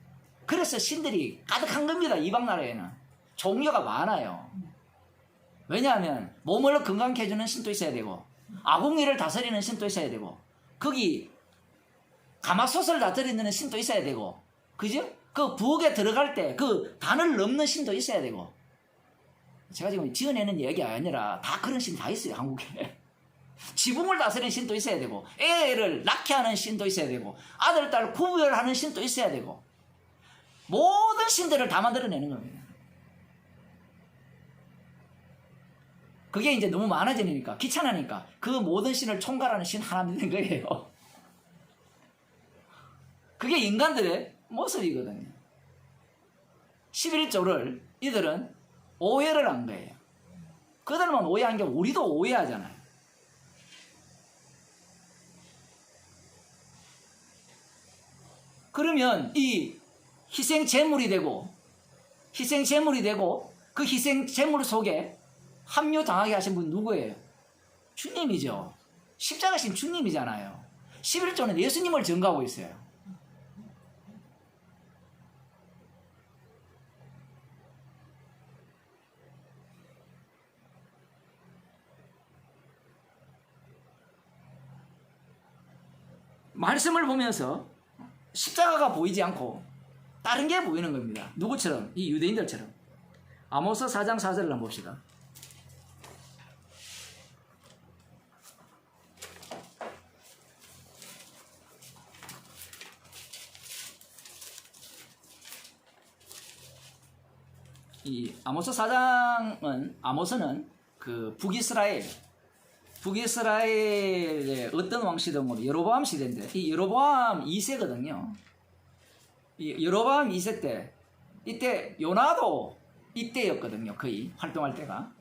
그래서 신들이 가득한 겁니다. 이방 나라에는 종류가 많아요. 왜냐하면 몸을 건강케 해주는 신도 있어야 되고, 아궁이를 다스리는 신도 있어야 되고, 거기 가마솥을 다스리는 신도 있어야 되고, 그죠? 그 부엌에 들어갈 때 그 단을 넘는 신도 있어야 되고. 제가 지금 지어내는 얘기가 아니라 다 그런 신 다 있어요, 한국에. 지붕을 다스리는 신도 있어야 되고, 애를 낳게 하는 신도 있어야 되고, 아들, 딸 구별하는 신도 있어야 되고, 모든 신들을 다 만들어내는 겁니다. 그게 이제 너무 많아지니까, 귀찮으니까, 그 모든 신을 총괄하는 신 하나 믿는 거예요. 그게 인간들의 모습이거든요. 11조를 이들은 오해를 한 거예요. 그들만 오해한 게 우리도 오해하잖아요. 그러면 이 희생 제물이 되고 그 희생 제물 속에 합류당하게 하신 분 누구예요? 주님이죠. 십자가신 주님이잖아요. 11조는 예수님을 증거하고 있어요. 말씀을 보면서 십자가가 보이지 않고 다른 게 보이는 겁니다. 누구처럼? 이 유대인들처럼. 아모스 4장 4절을 한번 봅시다. 이 아모스 4장은, 아모스는 그 북이스라엘의 어떤 왕 시대면 여로보암 시대인데, 이 여로보암 2세거든요. 이 여로보암 2세 때, 이때 요나도 이때였거든요. 거의 활동할 때가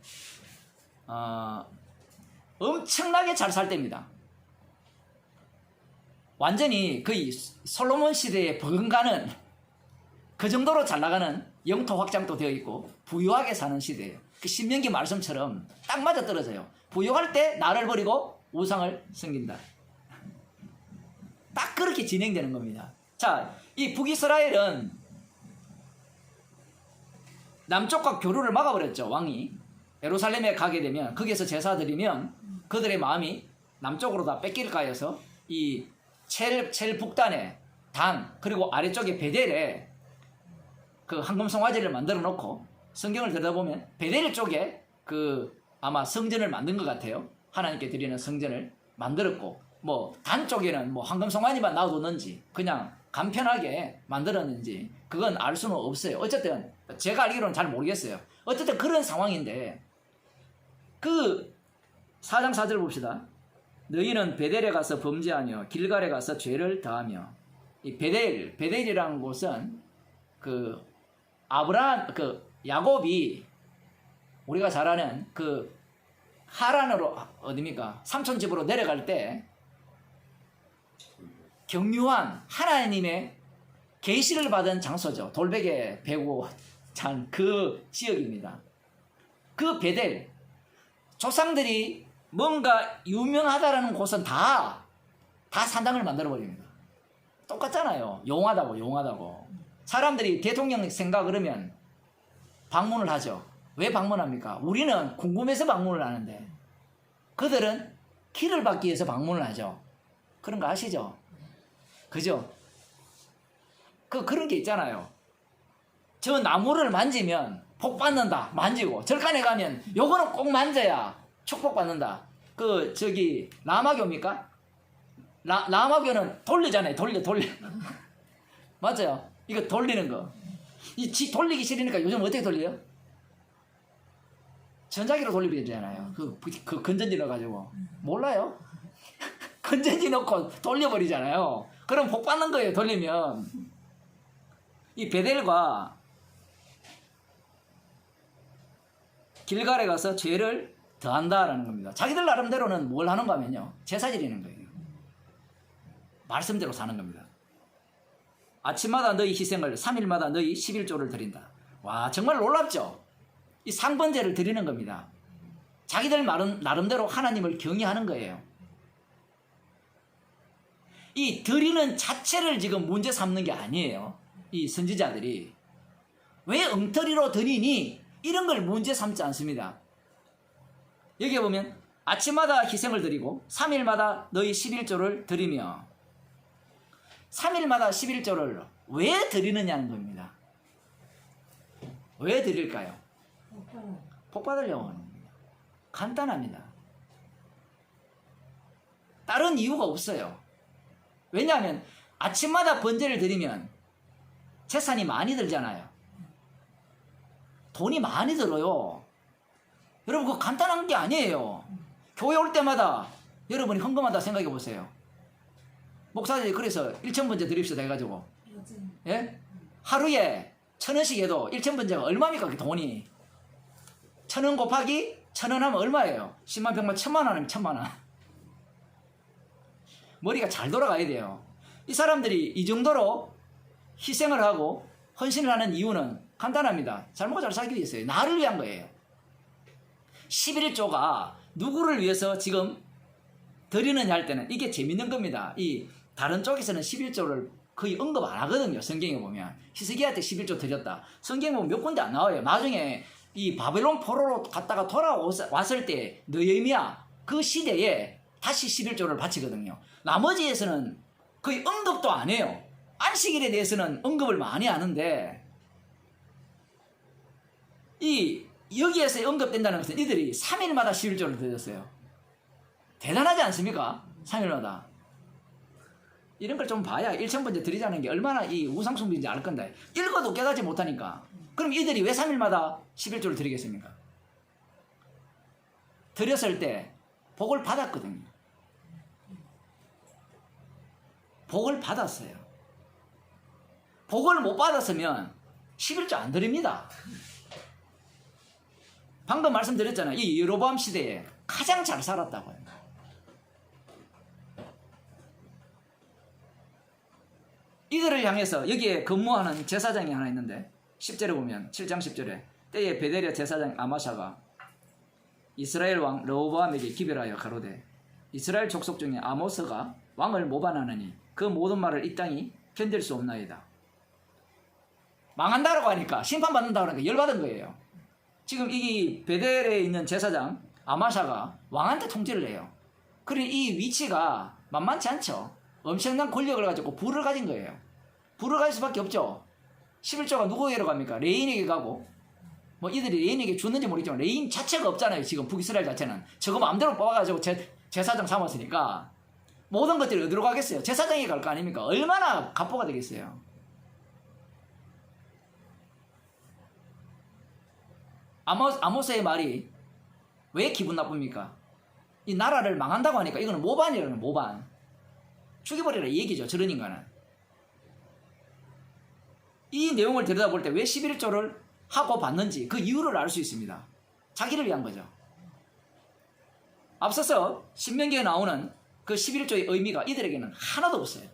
엄청나게 잘 살 때입니다. 완전히 거의 솔로몬 시대에 버금가는, 그 정도로 잘 나가는, 영토 확장도 되어 있고 부유하게 사는 시대예요. 그 신명기 말씀처럼 딱 맞아 떨어져요. 부유할 때 나를 버리고 우상을 섬긴다. 딱 그렇게 진행되는 겁니다. 자, 이 북이스라엘은 남쪽과 교류를 막아버렸죠. 왕이 예루살렘에 가게 되면, 거기에서 제사 드리면 그들의 마음이 남쪽으로 다 뺏길까 해서 이 첼 북단에 단, 그리고 아래쪽에 베델에 그 황금송아지를 만들어 놓고, 성경을 들여다보면 베델 쪽에 그 아마 성전을 만든 것 같아요. 하나님께 드리는 성전을 만들었고, 뭐 단 쪽에는 뭐 황금송아지만 놔뒀는지 그냥 간편하게 만들었는지 그건 알 수는 없어요. 어쨌든 제가 알기로는 잘 모르겠어요. 어쨌든 그런 상황인데, 그 4장 4절 봅시다. 너희는 베델에 가서 범죄하며 길갈에 가서 죄를 더하며. 이 베델이라는 곳은 그 야곱이 우리가 잘 아는 그 하란으로, 어디입니까? 삼촌 집으로 내려갈 때 경유한 하나님의 계시를 받은 장소죠. 돌베개 베고 잔 그 지역입니다. 그 베델, 조상들이 뭔가 유명하다라는 곳은 다 산당을 만들어버립니다. 똑같잖아요. 용하다고. 사람들이 대통령 생각 그러면 방문을 하죠. 왜 방문합니까? 우리는 궁금해서 방문을 하는데 그들은 키를 받기 위해서 방문을 하죠. 그런 거 아시죠? 그죠? 그런 게 있잖아요. 저 나무를 만지면 복 받는다. 만지고, 절간에 가면 요거는 꼭 만져야 축복받는다. 라마교입니까? 라마교는 돌리잖아요. 돌려. 맞아요. 이거 돌리는 거. 돌리기 싫으니까 요즘 어떻게 돌려요? 전자기로 돌리잖아요. 그 건전지 넣어가지고. 몰라요? 건전지 넣고 돌려버리잖아요. 그럼 복 받는 거예요, 돌리면. 이 베델과 길갈에 가서 죄를 더한다라는 겁니다. 자기들 나름대로는 뭘 하는가 하면요, 제사 지리는 거예요. 말씀대로 사는 겁니다. 아침마다 너희 희생을, 3일마다 너희 11조를 드린다. 와, 정말 놀랍죠? 이 상번제를 드리는 겁니다. 자기들 나름대로 하나님을 경외하는 거예요. 이 드리는 자체를 지금 문제 삼는 게 아니에요. 이 선지자들이. 왜 엉터리로 드리니? 이런 걸 문제 삼지 않습니다. 여기에 보면 아침마다 희생을 드리고 3일마다 너희 11조를 드리며 3일마다 11조를 왜 드리느냐는 겁니다. 왜 드릴까요? 복 받으려고 하는 겁니다. 간단합니다. 다른 이유가 없어요. 왜냐하면 아침마다 번제를 드리면 재산이 많이 들잖아요. 돈이 많이 들어요. 여러분 그거 간단한 게 아니에요. 교회 올 때마다 여러분이 헌금한다 생각해 보세요. 목사들이 그래서 1,000번제 드립시다 해가지고 예? 하루에 1,000원씩 해도 1,000번제가 얼마입니까 그 돈이? 1,000원 곱하기 1,000원 하면 얼마예요? 10만 평만 1,000만 원 하면 1,000만 원. 머리가 잘 돌아가야 돼요. 이 사람들이 이 정도로 희생을 하고 헌신을 하는 이유는 간단합니다. 잘 먹고 잘 살기 위해서요. 나를 위한 거예요. 11조가 누구를 위해서 지금 드리느냐 할 때는 이게 재밌는 겁니다. 이 다른 쪽에서는 11조를 거의 언급 안 하거든요. 성경에 보면 히스기야 때 11조 드렸다. 성경에 보면 몇 군데 안 나와요. 나중에 이 바벨론 포로로 갔다가 돌아왔을 때 느헤미야 그 시대에 다시 11조를 바치거든요. 나머지에서는 거의 언급도 안 해요. 안식일에 대해서는 언급을 많이 하는데 이 여기에서 언급된다는 것은 이들이 3일마다 11조를 드렸어요. 대단하지 않습니까? 3일마다. 이런 걸 좀 봐야 1,000번째 드리자는 게 얼마나 이 우상숭배인지 알 건데 읽어도 깨닫지 못하니까 그럼 이들이 왜 3일마다 11조를 드리겠습니까? 드렸을 때 복을 받았거든요. 복을 받았어요. 복을 못 받았으면 11조 안 드립니다. 방금 말씀드렸잖아요. 이 여로보암 시대에 가장 잘 살았다고요. 이들을 향해서 여기에 근무하는 제사장이 하나 있는데 10절에 보면 7장 10절에 때에 베델의 제사장 아마샤가 이스라엘 왕 르호보암에게 기별하여 가로되 이스라엘 족속 중에 아모스가 왕을 모반하느니 그 모든 말을 이 땅이 견딜 수 없나이다. 망한다라고 하니까 심판받는다고 하니까 열받은 거예요. 지금 이 베델에 있는 제사장 아마샤가 왕한테 통제를 해요. 그리고 이 위치가 만만치 않죠. 엄청난 권력을 가지고 부를 가진 거예요. 부를 가질 수밖에 없죠. 11조가 누구에게 갑니까? 레인에게 가고 뭐 이들이 레인에게 줬는지 모르겠지만 레인 자체가 없잖아요. 지금 북이스라엘 자체는 저거 마음대로 뽑아가지고 제사장 삼았으니까 모든 것들이 어디로 가겠어요? 제사장이 갈 거 아닙니까? 얼마나 갑부가 되겠어요. 아모스의 말이 왜 기분 나쁩니까? 이 나라를 망한다고 하니까 이거는 모반이라는 거예요. 모반. 죽여버리라 이 얘기죠. 저런 인간은. 이 내용을 들여다볼 때 왜 11조를 하고 받는지 그 이유를 알 수 있습니다. 자기를 위한 거죠. 앞서서 신명기에 나오는 그 11조의 의미가 이들에게는 하나도 없어요.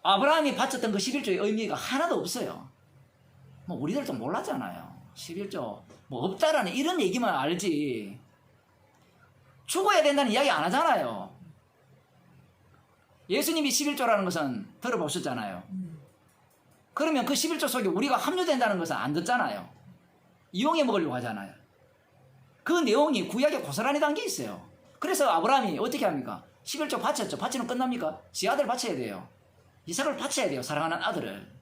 아브라함이 바쳤던 그 11조의 의미가 하나도 없어요. 뭐 우리들도 몰랐잖아요. 11조 뭐 없다라는 이런 얘기만 알지 죽어야 된다는 이야기 안 하잖아요. 예수님이 11조라는 것은 들어보셨잖아요. 그러면 그 11조 속에 우리가 합류된다는 것은 안 듣잖아요. 이용해 먹으려고 하잖아요. 그 내용이 구약에 고스란히 담겨 있어요. 그래서 아브라함이 어떻게 합니까? 11조 바쳤죠. 바치면 끝납니까? 지 아들 바쳐야 돼요. 이삭을 바쳐야 돼요. 사랑하는 아들을.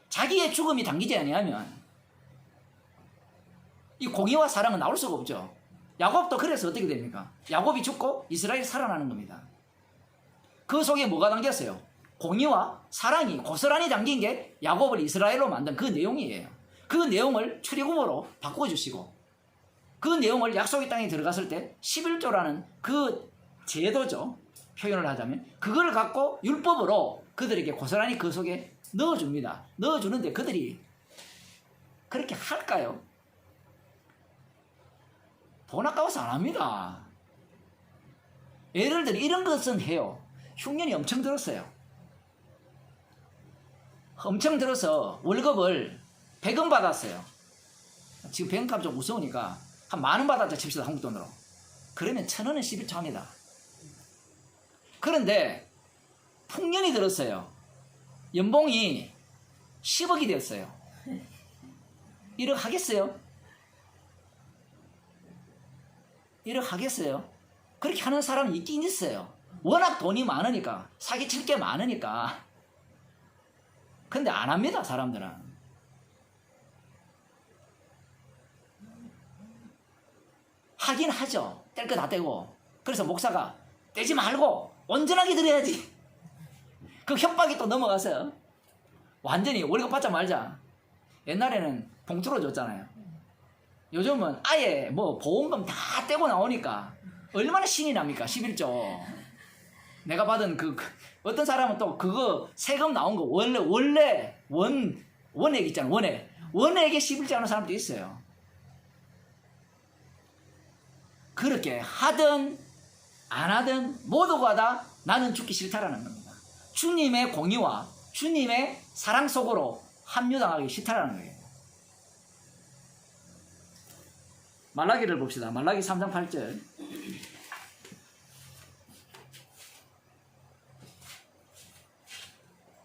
자기의 죽음이 당기지 아니하면 이 공의와 사랑은 나올 수가 없죠. 야곱도 그래서 어떻게 됩니까? 야곱이 죽고 이스라엘이 살아나는 겁니다. 그 속에 뭐가 담겼어요? 공의와 사랑이 고스란히 담긴 게 야곱을 이스라엘로 만든 그 내용이에요. 그 내용을 출애굽으로 바꿔주시고 그 내용을 약속의 땅에 들어갔을 때 11조라는 그 제도죠. 표현을 하자면 그걸 갖고 율법으로 그들에게 고스란히 그 속에 넣어줍니다. 넣어주는데 그들이 그렇게 할까요? 돈 아까워서 안 합니다. 예를 들어 이런 것은 해요. 흉년이 엄청 들었어요. 엄청 들어서 월급을 100원 받았어요. 지금 100원 좀 무서우니까 한 10,000원 받았자 칩시다, 한국 돈으로. 그러면 1,000원은 11조 합니다. 그런데 풍년이 들었어요. 연봉이 10억이 되었어요. 1억 하겠어요? 1억 하겠어요? 그렇게 하는 사람이 있긴 있어요. 워낙 돈이 많으니까, 사기칠 게 많으니까. 근데 안 합니다, 사람들은. 하긴 하죠. 뗄 거 다 떼고. 그래서 목사가 떼지 말고 온전하게 드려야지. 그 협박이 또 넘어가서 완전히 월급 받자 말자. 옛날에는 봉투로 줬잖아요. 요즘은 아예 뭐 보험금 다 떼고 나오니까 얼마나 신이 납니까? 11조. 내가 받은 어떤 사람은 또 그거 세금 나온 거 원래 원액 있잖아. 원액에 11조 하는 사람도 있어요. 그렇게 하든 안 하든 모두가 다 나는 죽기 싫다라는 겁니다. 주님의 공의와 주님의 사랑 속으로 합류당하기 싫다라는 거예요. 말라기를 봅시다. 말라기 3장 8절.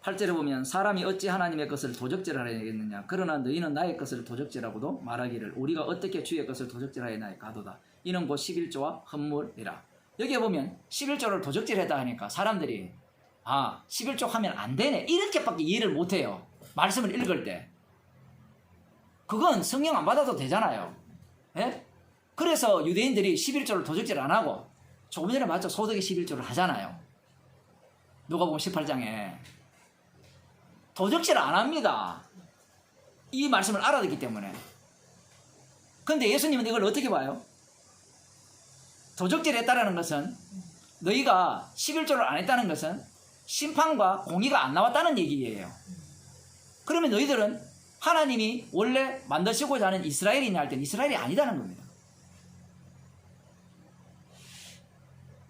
8절에 보면 사람이 어찌 하나님의 것을 도적질하여야겠느냐. 그러나 너희는 나의 것을 도적질하고도 말하기를 우리가 어떻게 주의 것을 도적질하였나이까 하도다. 이는 곧 11조와 헌물이라. 여기에 보면 11조를 도적질했다 하니까 사람들이 11조 하면 안 되네 이렇게밖에 이해를 못해요. 말씀을 읽을 때. 그건 성령 안 받아도 되잖아요. 예? 그래서 유대인들이 11조를 도적질 안 하고 조금 전에 맞죠? 소득의 11조를 하잖아요. 누가복음 18장에 도적질 안 합니다. 이 말씀을 알아듣기 때문에. 근데 예수님은 이걸 어떻게 봐요? 도적질 했다는 것은 너희가 11조를 안 했다는 것은 심판과 공의가 안 나왔다는 얘기예요. 그러면 너희들은 하나님이 원래 만드시고자 하는 이스라엘이냐 할 때는 이스라엘이 아니다는 겁니다.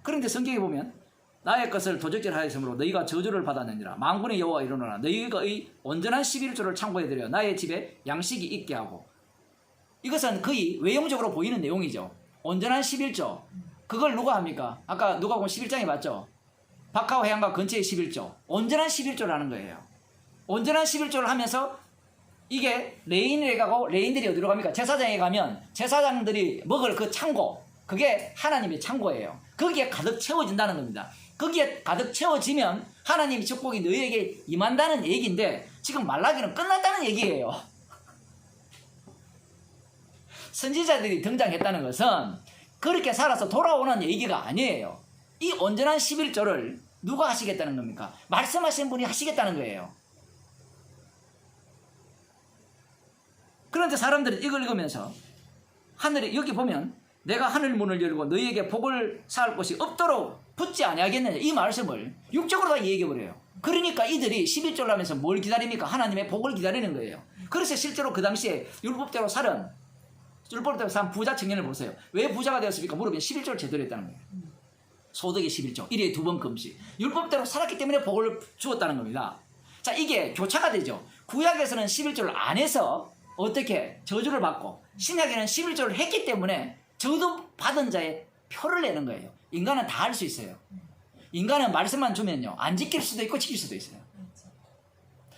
그런데 성경에 보면 나의 것을 도적질하였으므로 너희가 저주를 받았느니라. 만군의 여호와 이르노라. 너희의 온전한 11조를 창고에 들여 나의 집에 양식이 있게 하고. 이것은 거의 외형적으로 보이는 내용이죠. 온전한 11조. 그걸 누가 합니까? 아까 누가복음 11장에 봤죠? 박하와 해안가 근처의 11조. 온전한 11조라는 거예요. 온전한 11조를 하면서 이게 레인에 가고 레인들이 어디로 갑니까? 제사장에 가면 제사장들이 먹을 그 창고. 그게 하나님의 창고예요. 거기에 가득 채워진다는 겁니다. 거기에 가득 채워지면 하나님의 축복이 너희에게 임한다는 얘기인데 지금 말라기는 끝났다는 얘기예요. 선지자들이 등장했다는 것은 그렇게 살아서 돌아오는 얘기가 아니에요. 이 온전한 11조를 누가 하시겠다는 겁니까? 말씀하신 분이 하시겠다는 거예요. 그런데 사람들은 이걸 읽으면서 하늘에 여기 보면 내가 하늘 문을 열고 너희에게 복을 쌓을 곳이 없도록 붙지 아니하겠느냐 이 말씀을 육적으로 다 얘기해버려요. 그러니까 이들이 11조를 하면서 뭘 기다립니까? 하나님의 복을 기다리는 거예요. 그래서 실제로 그 당시에 율법대로 산 부자 청년을 보세요. 왜 부자가 되었습니까? 물으면 11조를 제대로 했다는 거예요. 소득의 11조 1회 2번 금식 율법대로 살았기 때문에 복을 주었다는 겁니다. 자, 이게 교차가 되죠. 구약에서는 11조를 안 해서 어떻게 저주를 받고 신약에는 11조를 했기 때문에 저도 받은 자의 표를 내는 거예요. 인간은 다 할 수 있어요. 인간은 말씀만 주면요 안 지킬 수도 있고 지킬 수도 있어요.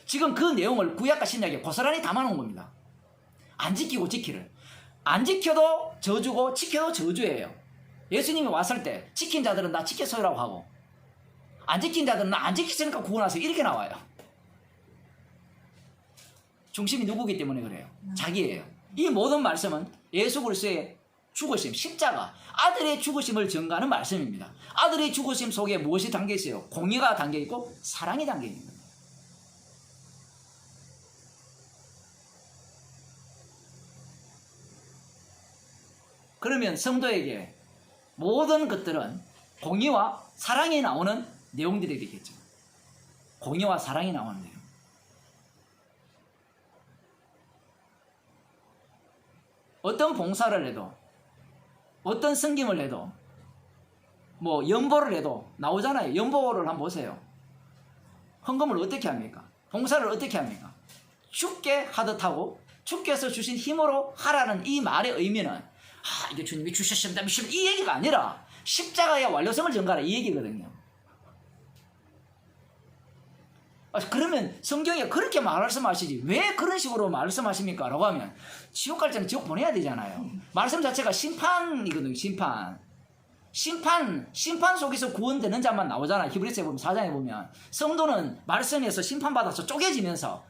지금 그 내용을 구약과 신약에 고스란히 담아놓은 겁니다. 안 지키고 지키를. 안 지켜도 저주고 지켜도 저주예요. 예수님이 왔을 때 지킨 자들은 나 지켰어요라고 하고 안 지킨 자들은 나 안 지켰으니까 구원하세요 이렇게 나와요. 중심이 누구기 때문에 그래요? 자기예요. 이 모든 말씀은 예수 그리스도의 죽으심, 십자가, 아들의 죽으심을 증거하는 말씀입니다. 아들의 죽으심 속에 무엇이 담겨있어요? 공의가 담겨있고 사랑이 담겨있는 겁니다. 그러면 성도에게 모든 것들은 공의와 사랑이 나오는 내용들이 되겠죠. 공의와 사랑이 나오는 내용. 어떤 봉사를 해도 어떤 섬김을 해도 뭐 연보를 해도 나오잖아요. 연보를 한번 보세요. 헌금을 어떻게 합니까? 봉사를 어떻게 합니까? 주께 하듯 하고 주께서 주신 힘으로 하라는 이 말의 의미는 이게 주님이 주셨습니다 이 얘기가 아니라 십자가의 완료성을 전가하라 이 얘기거든요. 그러면 성경에 그렇게 말씀하시지 왜 그런 식으로 말씀하십니까? 라고 하면 지옥 갈 때는 지옥 보내야 되잖아요. 말씀 자체가 심판이거든요. 심판 속에서 구원되는 자만 나오잖아요. 히브리서에 보면 4장에 보면 성도는 말씀에서 심판받아서 쪼개지면서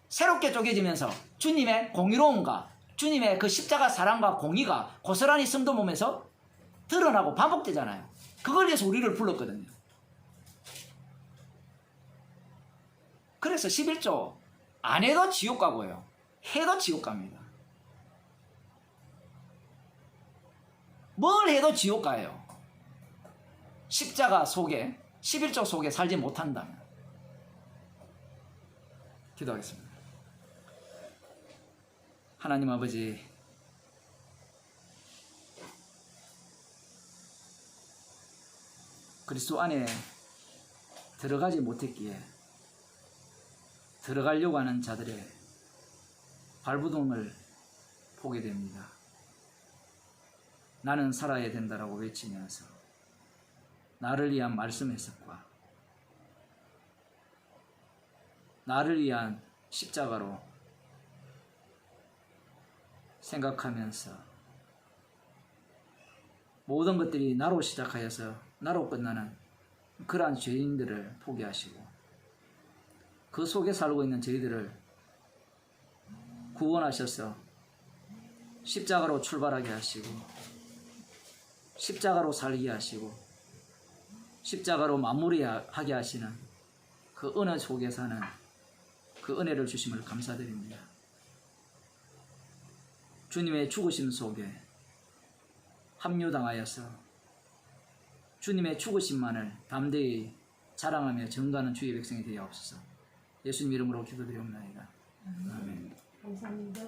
새롭게 쪼개지면서 주님의 공의로움과 주님의 그 십자가 사랑과 공의가 고스란히 성도 몸에서 드러나고 반복되잖아요. 그걸 위해서 우리를 불렀거든요. 그래서 11조 안 해도 지옥 가고요. 해도 지옥 갑니다. 뭘 해도 지옥 가요. 십자가 속에 11조 속에 살지 못한다면. 기도하겠습니다. 하나님 아버지, 그리스도 안에 들어가지 못했기에 들어가려고 하는 자들의 발부동을 보게 됩니다. 나는 살아야 된다라고 외치면서 나를 위한 말씀 해석과 나를 위한 십자가로 생각하면서 모든 것들이 나로 시작하여서 나로 끝나는 그러한 죄인들을 포기하시고 그 속에 살고 있는 저희들을 구원하셔서 십자가로 출발하게 하시고 십자가로 살게 하시고 십자가로 마무리하게 하시는 그 은혜 속에 사는 그 은혜를 주심을 감사드립니다. 주님의 죽으심 속에 합류당하여서 주님의 죽으심만을 담대히 자랑하며 전가하는 주의 백성이 되어 없소서. 예수님 이름으로 기도드리옵나이다. 아멘. 감사합니다.